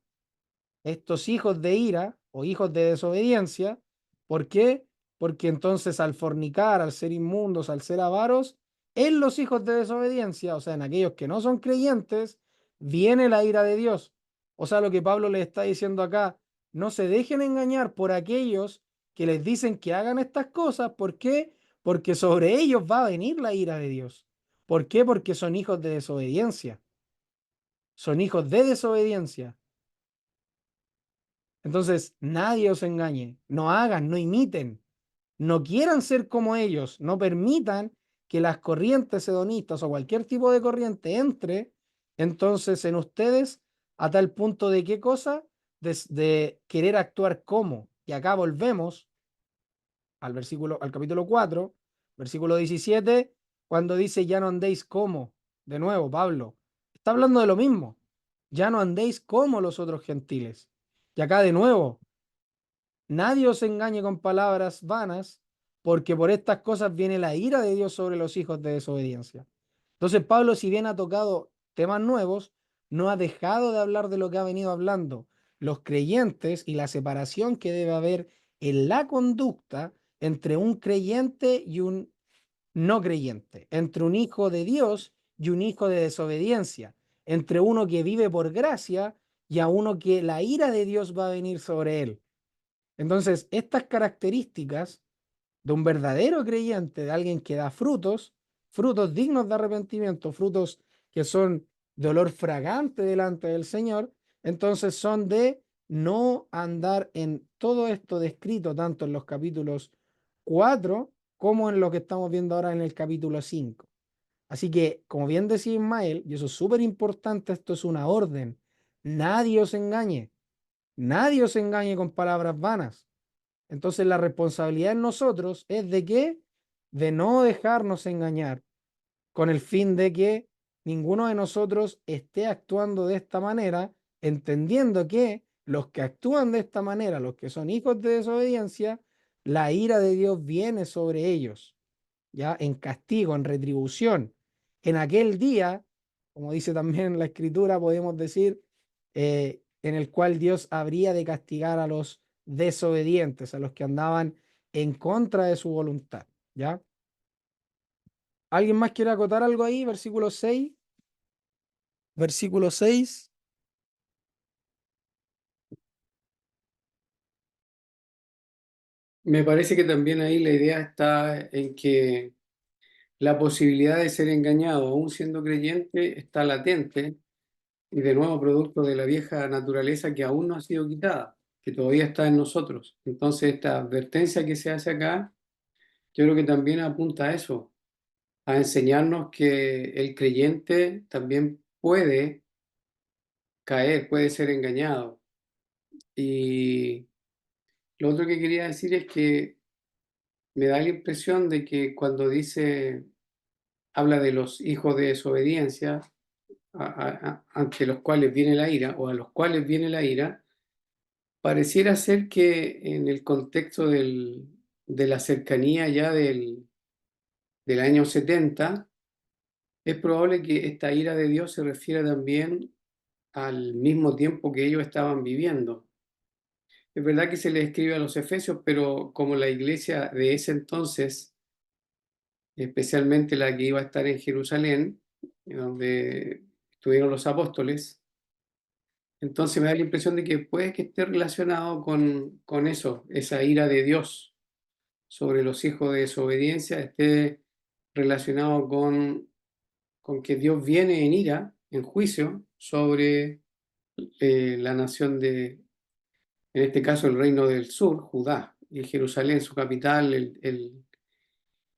estos hijos de ira o hijos de desobediencia. ¿Por qué? Porque entonces al fornicar, al ser inmundos, al ser avaros, en los hijos de desobediencia, o sea, en aquellos que no son creyentes, viene la ira de Dios. O sea, lo que Pablo les está diciendo acá, no se dejen engañar por aquellos que les dicen que hagan estas cosas. ¿Por qué? Porque sobre ellos va a venir la ira de Dios. ¿Por qué? Porque son hijos de desobediencia. Son hijos de desobediencia. Entonces, nadie os engañe, no hagan, no imiten, no quieran ser como ellos, no permitan que las corrientes hedonistas o cualquier tipo de corriente entre entonces en ustedes a tal punto de qué cosa, de querer actuar como. Y acá volvemos al versículo, al capítulo 4, versículo 17, cuando dice ya no andéis como, de nuevo, Pablo, está hablando de lo mismo, ya no andéis como los otros gentiles. Y acá de nuevo, nadie os engañe con palabras vanas, porque por estas cosas viene la ira de Dios sobre los hijos de desobediencia. Entonces Pablo, si bien ha tocado temas nuevos, no ha dejado de hablar de lo que ha venido hablando los creyentes y la separación que debe haber en la conducta entre un creyente y un no creyente, entre un hijo de Dios y un hijo de desobediencia, entre uno que vive por gracia y a uno que la ira de Dios va a venir sobre él. Entonces, estas características de un verdadero creyente, de alguien que da frutos, frutos dignos de arrepentimiento, frutos que son de olor fragante delante del Señor, entonces son de no andar en todo esto descrito tanto en los capítulos 4 como en lo que estamos viendo ahora en el capítulo 5. Así que, como bien decía Ismael, y eso es súper importante, esto es una orden, nadie os engañe con palabras vanas. Entonces la responsabilidad en nosotros es de qué? De no dejarnos engañar, con el fin de que ninguno de nosotros esté actuando de esta manera, entendiendo que los que actúan de esta manera, los que son hijos de desobediencia, la ira de Dios viene sobre ellos, ya en castigo, en retribución. En aquel día, como dice también la escritura, podemos decir, en el cual Dios habría de castigar a los desobedientes, a los que andaban en contra de su voluntad, ¿ya? ¿Alguien más quiere acotar algo ahí? Versículo 6. Versículo 6. Me parece que también ahí la idea está en que la posibilidad de ser engañado, aún siendo creyente, está latente y de nuevo producto de la vieja naturaleza que aún no ha sido quitada, que todavía está en nosotros. Entonces, esta advertencia que se hace acá, yo creo que también apunta a eso, a enseñarnos que el creyente también puede caer, puede ser engañado. Y lo otro que quería decir es que me da la impresión de que cuando dice, habla de los hijos de desobediencia, ante los cuales viene la ira, o a los cuales viene la ira, pareciera ser que en el contexto de la cercanía ya del año 70, es probable que esta ira de Dios se refiera también al mismo tiempo que ellos estaban viviendo. Es verdad que se le escribe a los efesios, pero como la iglesia de ese entonces especialmente la que iba a estar en Jerusalén, donde estuvieron los apóstoles. Entonces me da la impresión de que puede que esté relacionado con eso, esa ira de Dios sobre los hijos de desobediencia, esté relacionado con que Dios viene en ira, en juicio, sobre la nación en este caso el reino del sur, Judá, y Jerusalén, su capital,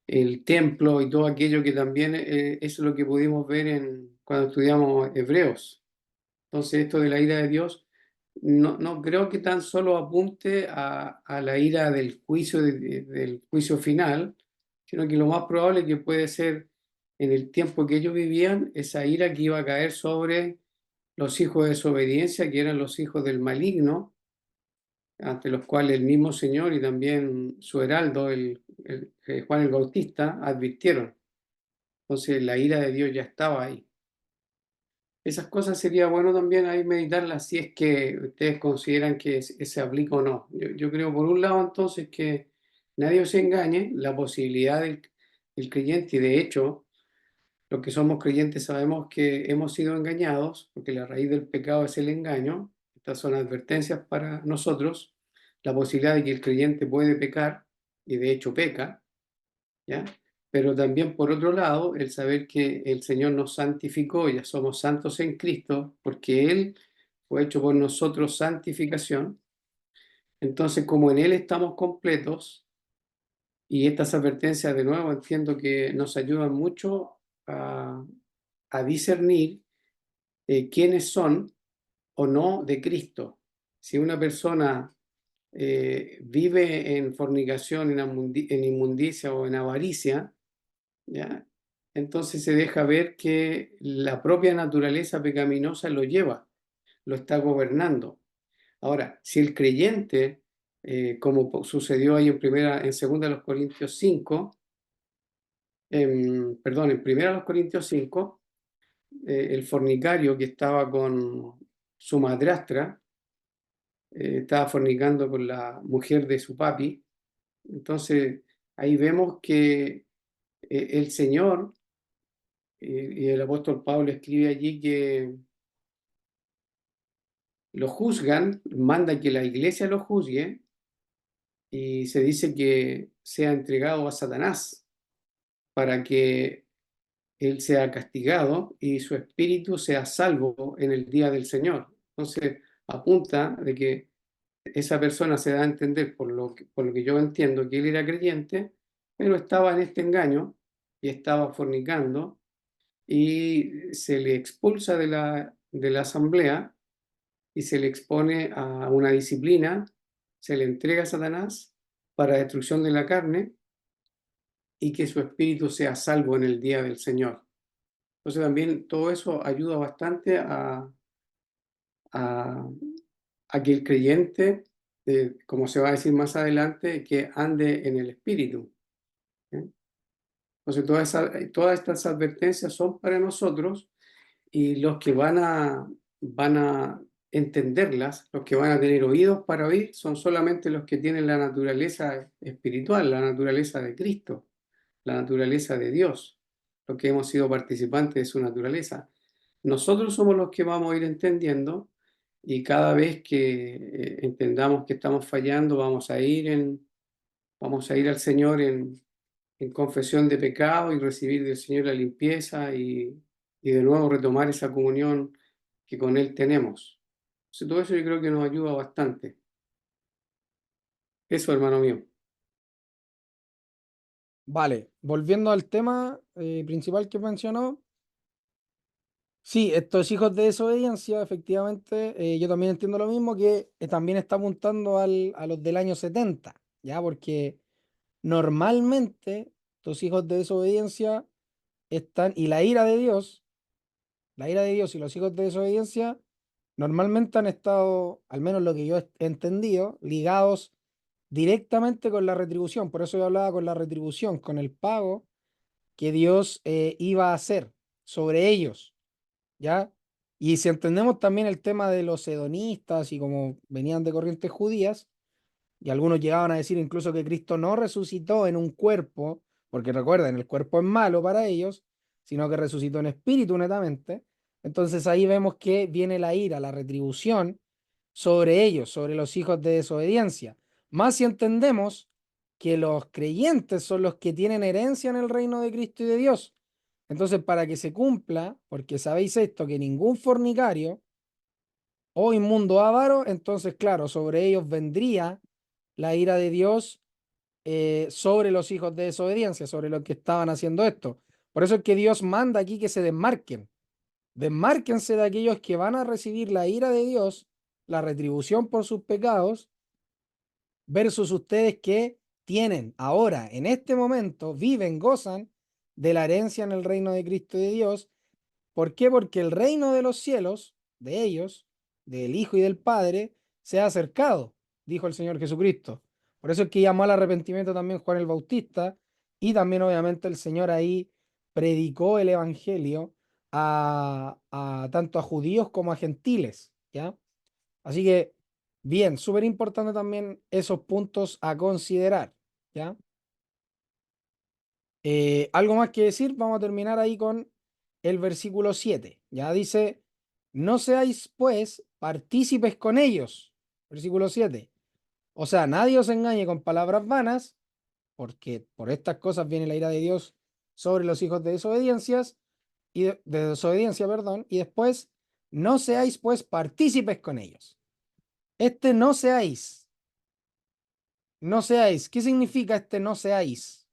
el templo y todo aquello que también es lo que pudimos ver cuando estudiamos Hebreos. Entonces esto de la ira de Dios no creo que tan solo apunte a la ira del juicio, del juicio final, sino que lo más probable es que puede ser en el tiempo que ellos vivían, esa ira que iba a caer sobre los hijos de desobediencia, que eran los hijos del maligno, ante los cuales el mismo Señor y también su heraldo, Juan el Bautista, advirtieron. Entonces la ira de Dios ya estaba ahí. Esas cosas sería bueno también ahí meditarlas si es que ustedes consideran que se aplica o no. Yo creo por un lado entonces que nadie se engañe, la posibilidad del creyente, y de hecho los que somos creyentes sabemos que hemos sido engañados, porque la raíz del pecado es el engaño. Estas son advertencias para nosotros, la posibilidad de que el creyente puede pecar, y de hecho peca, ¿ya? Pero también, por otro lado, el saber que el Señor nos santificó, ya somos santos en Cristo, porque Él fue hecho por nosotros santificación. Entonces, como en Él estamos completos, y estas advertencias, de nuevo, entiendo que nos ayudan mucho a discernir quiénes son o no de Cristo. Si una persona vive en fornicación, en inmundicia o en avaricia, ¿ya? Entonces se deja ver que la propia naturaleza pecaminosa lo lleva, lo está gobernando. Ahora, si el creyente, como sucedió ahí en segunda de los Corintios 5, perdón, en primera de los Corintios 5, el fornicario que estaba con su madrastra, estaba fornicando con la mujer de su papi. Entonces, ahí vemos que el Señor y el apóstol Pablo escribe allí que lo juzgan, manda que la iglesia lo juzgue y se dice que sea entregado a Satanás para que él sea castigado y su espíritu sea salvo en el día del Señor. Entonces apunta de que esa persona se da a entender, por lo que yo entiendo, que él era creyente, pero estaba en este engaño y estaba fornicando y se le expulsa de la asamblea y se le expone a una disciplina, se le entrega a Satanás para destrucción de la carne y que su espíritu sea salvo en el día del Señor. Entonces también todo eso ayuda bastante a, a que el creyente, como se va a decir más adelante, que ande en el espíritu. ¿Eh? Entonces todas estas advertencias son para nosotros y los que van a entenderlas, los que van a tener oídos para oír, son solamente los que tienen la naturaleza espiritual, la naturaleza de Cristo, la naturaleza de Dios, los que hemos sido participantes de su naturaleza. Nosotros somos los que vamos a ir entendiendo y cada vez que entendamos que estamos fallando, vamos a ir al Señor en confesión de pecado y recibir del Señor la limpieza y de nuevo retomar esa comunión que con Él tenemos. Entonces, todo eso yo creo que nos ayuda bastante. Eso, hermano mío. Vale, volviendo al tema principal que mencionó, sí, estos hijos de desobediencia, efectivamente, yo también entiendo lo mismo, que también está apuntando a los del año 70, ¿ya? Porque normalmente estos hijos de desobediencia están, y la ira de Dios y los hijos de desobediencia normalmente han estado, al menos lo que yo he entendido, ligados directamente con la retribución. Por eso yo hablaba con la retribución, con el pago que Dios iba a hacer sobre ellos, ¿ya? Y si entendemos también el tema de los hedonistas y como venían de corrientes judías, y algunos llegaban a decir incluso que Cristo no resucitó en un cuerpo, porque recuerden, el cuerpo es malo para ellos, sino que resucitó en espíritu netamente. Entonces ahí vemos que viene la ira, la retribución sobre ellos, sobre los hijos de desobediencia. Más si entendemos que los creyentes son los que tienen herencia en el reino de Cristo y de Dios. Entonces, para que se cumpla, porque sabéis esto, que ningún fornicario o inmundo avaro, entonces, claro, sobre ellos vendría la ira de Dios sobre los hijos de desobediencia, sobre los que estaban haciendo esto. Por eso es que Dios manda aquí que se desmarquen. Desmárquense de aquellos que van a recibir la ira de Dios, la retribución por sus pecados, versus ustedes que tienen ahora, en este momento, viven, gozan de la herencia en el reino de Cristo y de Dios. ¿Por qué? Porque el reino de los cielos, de ellos, del Hijo y del Padre, se ha acercado, dijo el Señor Jesucristo. Por eso es que llamó al arrepentimiento también Juan el Bautista, y también obviamente el Señor ahí predicó el Evangelio a tanto a judíos como a gentiles, ¿ya? Así que, bien, súper importante también esos puntos a considerar, ¿ya? Algo más que decir, vamos a terminar ahí con el versículo 7. Ya dice, no seáis pues partícipes con ellos. Versículo 7. O sea, nadie os engañe con palabras vanas, porque por estas cosas viene la ira de Dios sobre los hijos de desobediencias de desobediencia, perdón, y después no seáis pues partícipes con ellos. Este no seáis, no seáis. ¿Qué significa este no seáis?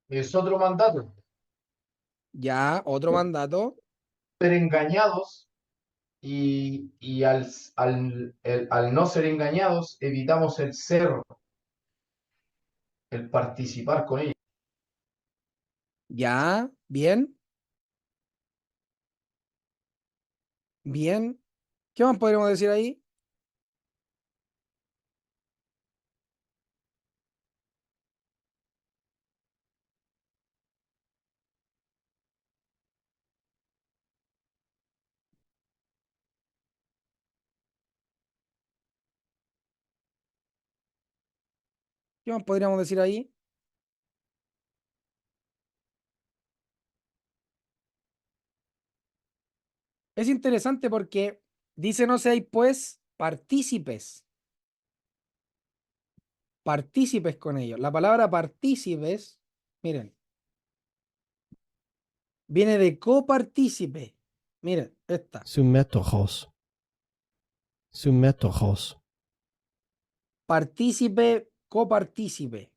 Es otro mandato. Ya, otro mandato. Ser engañados y al no ser engañados evitamos el ser, el participar con ellos. Ya, bien, bien. ¿Qué más podríamos decir ahí? ¿Qué más podríamos decir ahí? Es interesante porque dice no seáis pues partícipes con ellos. La palabra partícipes, miren, viene de copartícipe. Miren, esta, Soumettojos. Soumettojos. partícipe, copartícipe.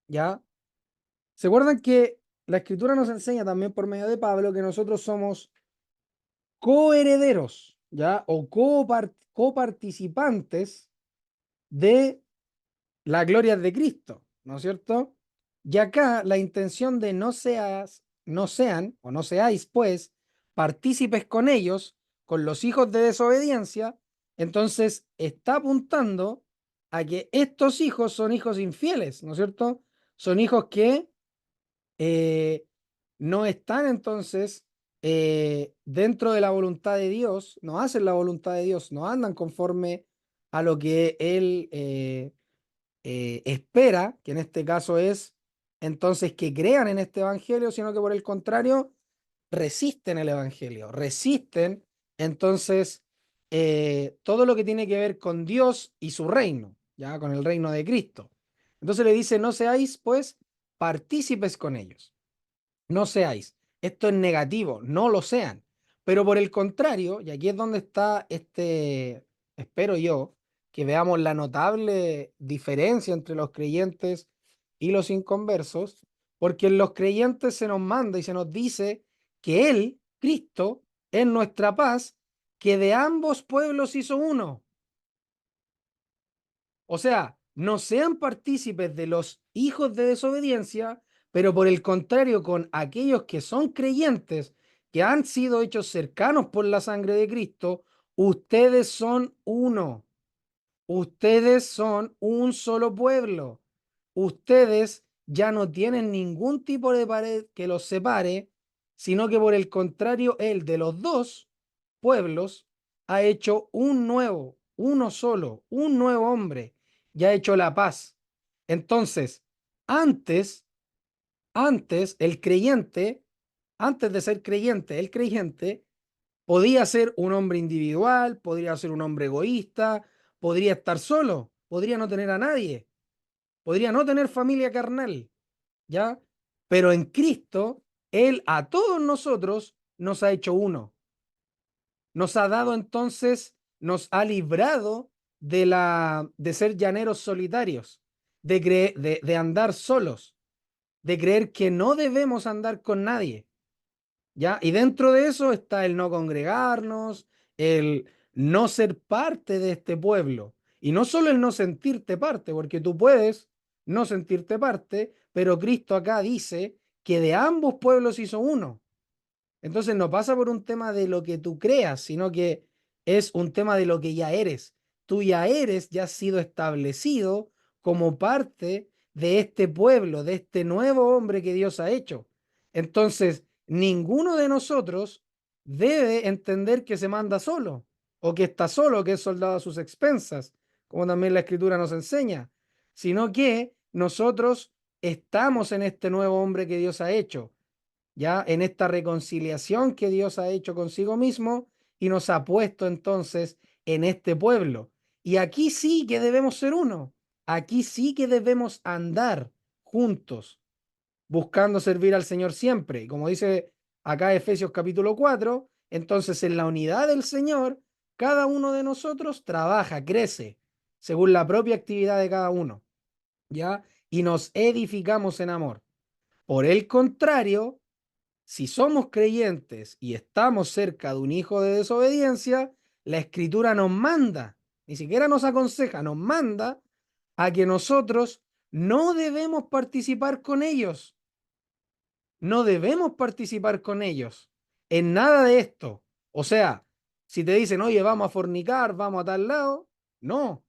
¿Ya? ¿Se acuerdan que la escritura nos enseña también por medio de Pablo que nosotros somos coherederos, ¿ya? O coparticipantes de la gloria de Cristo, ¿no es cierto? Y acá la intención de no sean o no seáis, pues, partícipes con ellos, con los hijos de desobediencia, entonces está apuntando a que estos hijos son hijos infieles, ¿no es cierto? Son hijos que eh, no están entonces dentro de la voluntad de Dios, no hacen la voluntad de Dios, no andan conforme a lo que Él espera, que en este caso es entonces que crean en este evangelio, sino que por el contrario resisten el evangelio, resisten entonces todo lo que tiene que ver con Dios y su reino, ya con el reino de Cristo. Entonces le dice, no seáis pues partícipes con ellos, no seáis. Esto es negativo, no lo sean. Pero por el contrario, y aquí es donde está espero yo, que veamos la notable diferencia entre los creyentes y los inconversos, porque en los creyentes se nos manda y se nos dice que Él, Cristo, es nuestra paz, que de ambos pueblos hizo uno. O sea, no sean partícipes de los hijos de desobediencia, pero por el contrario, con aquellos que son creyentes, que han sido hechos cercanos por la sangre de Cristo, ustedes son uno. Ustedes son un solo pueblo. Ustedes ya no tienen ningún tipo de pared que los separe, sino que por el contrario, Él de los dos pueblos ha hecho un nuevo, uno solo, un nuevo hombre, y ha hecho la paz. Entonces, antes, antes el creyente, antes de ser creyente, el creyente podía ser un hombre individual, podría ser un hombre egoísta, podría estar solo, podría no tener a nadie, podría no tener familia carnal, ¿ya? Pero en Cristo, Él a todos nosotros nos ha hecho uno. Nos ha dado entonces, nos ha librado de ser llaneros solitarios, de andar solos, de creer que no debemos andar con nadie. ¿Ya? Y dentro de eso está el no congregarnos, el no ser parte de este pueblo. Y no solo el no sentirte parte, porque tú puedes no sentirte parte, pero Cristo acá dice que de ambos pueblos hizo uno. Entonces no pasa por un tema de lo que tú creas, sino que es un tema de lo que ya eres. Tú ya eres, ya has sido establecido como parte de este pueblo, de este nuevo hombre que Dios ha hecho. Entonces, ninguno de nosotros debe entender que se manda solo, o que está solo, que es soldado a sus expensas, como también la Escritura nos enseña, sino que nosotros estamos en este nuevo hombre que Dios ha hecho, ya en esta reconciliación que Dios ha hecho consigo mismo y nos ha puesto entonces en este pueblo. Y aquí sí que debemos ser uno, aquí sí que debemos andar juntos, buscando servir al Señor siempre. Y como dice acá Efesios capítulo 4, entonces en la unidad del Señor, cada uno de nosotros trabaja, crece, según la propia actividad de cada uno, ¿ya? Y nos edificamos en amor. Por el contrario, si somos creyentes y estamos cerca de un hijo de desobediencia, la Escritura nos manda, ni siquiera nos aconseja, nos manda a que nosotros no debemos participar con ellos. No debemos participar con ellos en nada de esto. O sea, si te dicen, oye, vamos a fornicar, vamos a tal lado, no.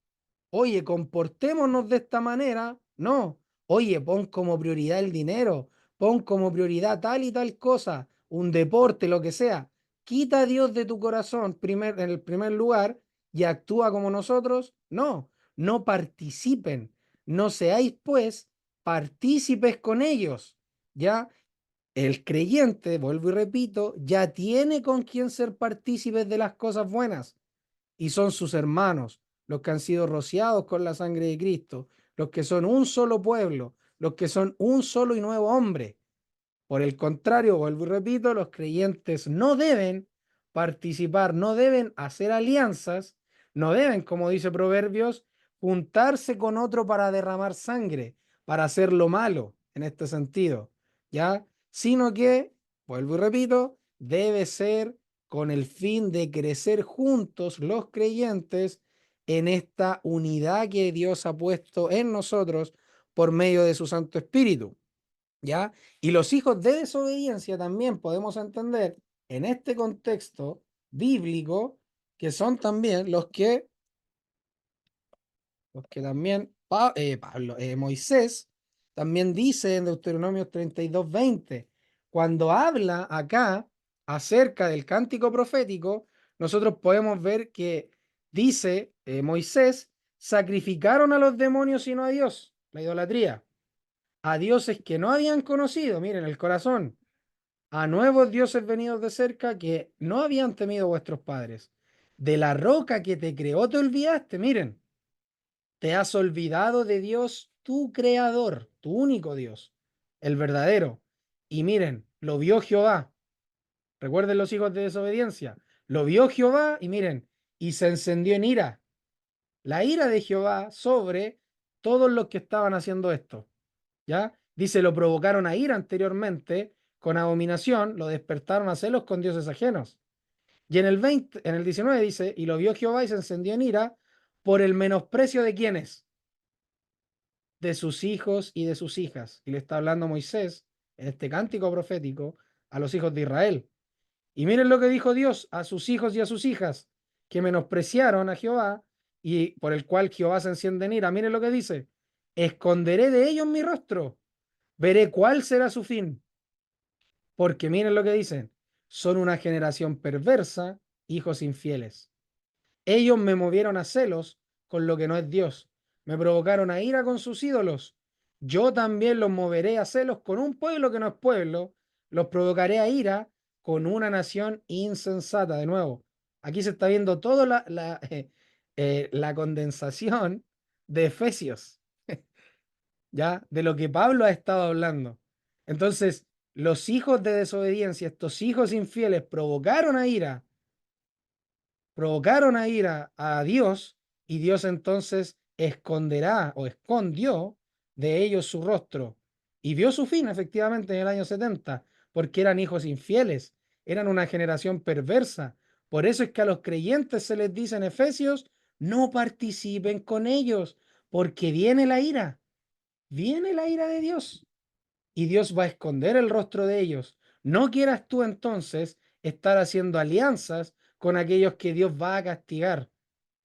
Oye, comportémonos de esta manera, no. Oye, pon como prioridad el dinero, pon como prioridad tal y tal cosa, un deporte, lo que sea. Quita a Dios de tu corazón en el primer lugar y actúa como nosotros. No, no participen. No seáis, pues, partícipes con ellos. ¿Ya? El creyente, vuelvo y repito, ya tiene con quien ser partícipes de las cosas buenas y son sus hermanos, los que han sido rociados con la sangre de Cristo, los que son un solo pueblo, los que son un solo y nuevo hombre. Por el contrario, vuelvo y repito, los creyentes no deben participar, no deben hacer alianzas, no deben, como dice Proverbios, juntarse con otro para derramar sangre, para hacer lo malo en este sentido, ¿ya? Sino que, vuelvo y repito, debe ser con el fin de crecer juntos los creyentes en esta unidad que Dios ha puesto en nosotros por medio de su Santo Espíritu. ¿Ya? Y los hijos de desobediencia también podemos entender en este contexto bíblico que son también los que también Moisés también dice en Deuteronomio 32:20, cuando habla acá acerca del cántico profético, nosotros podemos ver que dice Moisés, sacrificaron a los demonios y no a Dios, la idolatría, a dioses que no habían conocido, miren, el corazón, a nuevos dioses venidos de cerca que no habían temido vuestros padres. De la roca que te creó te olvidaste, miren, te has olvidado de Dios, tu creador, tu único Dios, el verdadero. Y miren, lo vio Jehová. Recuerden los hijos de desobediencia. Lo vio Jehová y miren, y se encendió en ira. La ira de Jehová sobre todos los que estaban haciendo esto. ¿Ya? Dice, lo provocaron a ira anteriormente con abominación, lo despertaron a celos con dioses ajenos. Y en el 20, en el 19 dice, y lo vio Jehová y se encendió en ira por el menosprecio de quienes, de sus hijos y de sus hijas. Y le está hablando Moisés en este cántico profético a los hijos de Israel. Y miren lo que dijo Dios a sus hijos y a sus hijas, que menospreciaron a Jehová y por el cual Jehová se enciende en ira. Miren lo que dice, esconderé de ellos mi rostro, veré cuál será su fin. Porque miren lo que dicen, son una generación perversa, hijos infieles. Ellos me movieron a celos con lo que no es Dios, me provocaron a ira con sus ídolos. Yo también los moveré a celos con un pueblo que no es pueblo, los provocaré a ira con una nación insensata. De nuevo, aquí se está viendo toda la condensación de Efesios, ¿ya? De lo que Pablo ha estado hablando. Entonces, los hijos de desobediencia, estos hijos infieles, provocaron a ira a Dios, y Dios entonces esconderá o escondió de ellos su rostro. Y vio su fin efectivamente en el año 70, porque eran hijos infieles, eran una generación perversa. Por eso es que a los creyentes se les dice en Efesios, no participen con ellos, porque viene la ira de Dios, y Dios va a esconder el rostro de ellos. No quieras tú entonces estar haciendo alianzas con aquellos que Dios va a castigar,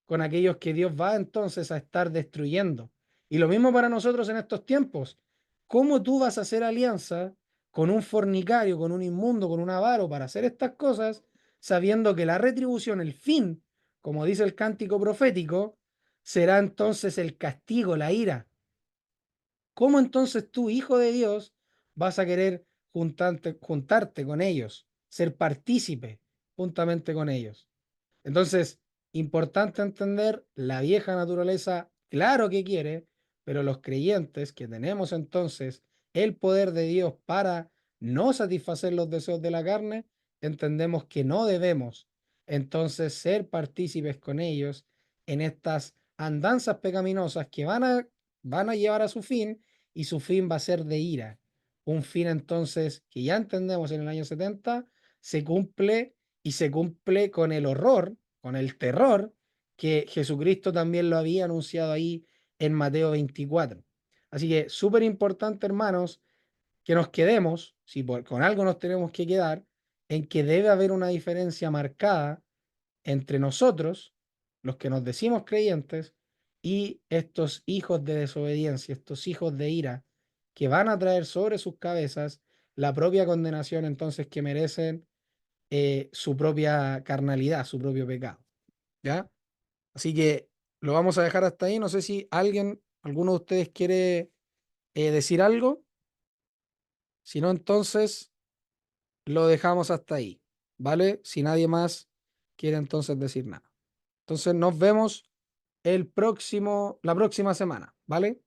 con aquellos que Dios va entonces a estar destruyendo. Y lo mismo para nosotros en estos tiempos. ¿Cómo tú vas a hacer alianza con un fornicario, con un inmundo, con un avaro para hacer estas cosas, sabiendo que la retribución, el fin, como dice el cántico profético, será entonces el castigo, la ira? ¿Cómo entonces tú, hijo de Dios, vas a querer juntarte con ellos, ser partícipe juntamente con ellos? Entonces, importante entender, la vieja naturaleza, claro que quiere, pero los creyentes que tenemos entonces el poder de Dios para no satisfacer los deseos de la carne, entendemos que no debemos entonces ser partícipes con ellos en estas andanzas pecaminosas que van a llevar a su fin, y su fin va a ser de ira. Un fin entonces que ya entendemos en el año 70 se cumple, y se cumple con el horror, con el terror, que Jesucristo también lo había anunciado ahí en Mateo 24. Así que súper importante, hermanos, que nos quedemos, si con algo nos tenemos que quedar, en que debe haber una diferencia marcada entre nosotros, los que nos decimos creyentes, y estos hijos de desobediencia, estos hijos de ira, que van a traer sobre sus cabezas la propia condenación entonces que merecen, su propia carnalidad, su propio pecado. ¿Ya? Así que lo vamos a dejar hasta ahí. No sé si alguno de ustedes quiere decir algo. Si no, entonces lo dejamos hasta ahí. ¿Vale? Si nadie más quiere entonces decir nada. Entonces nos vemos la próxima semana. ¿Vale?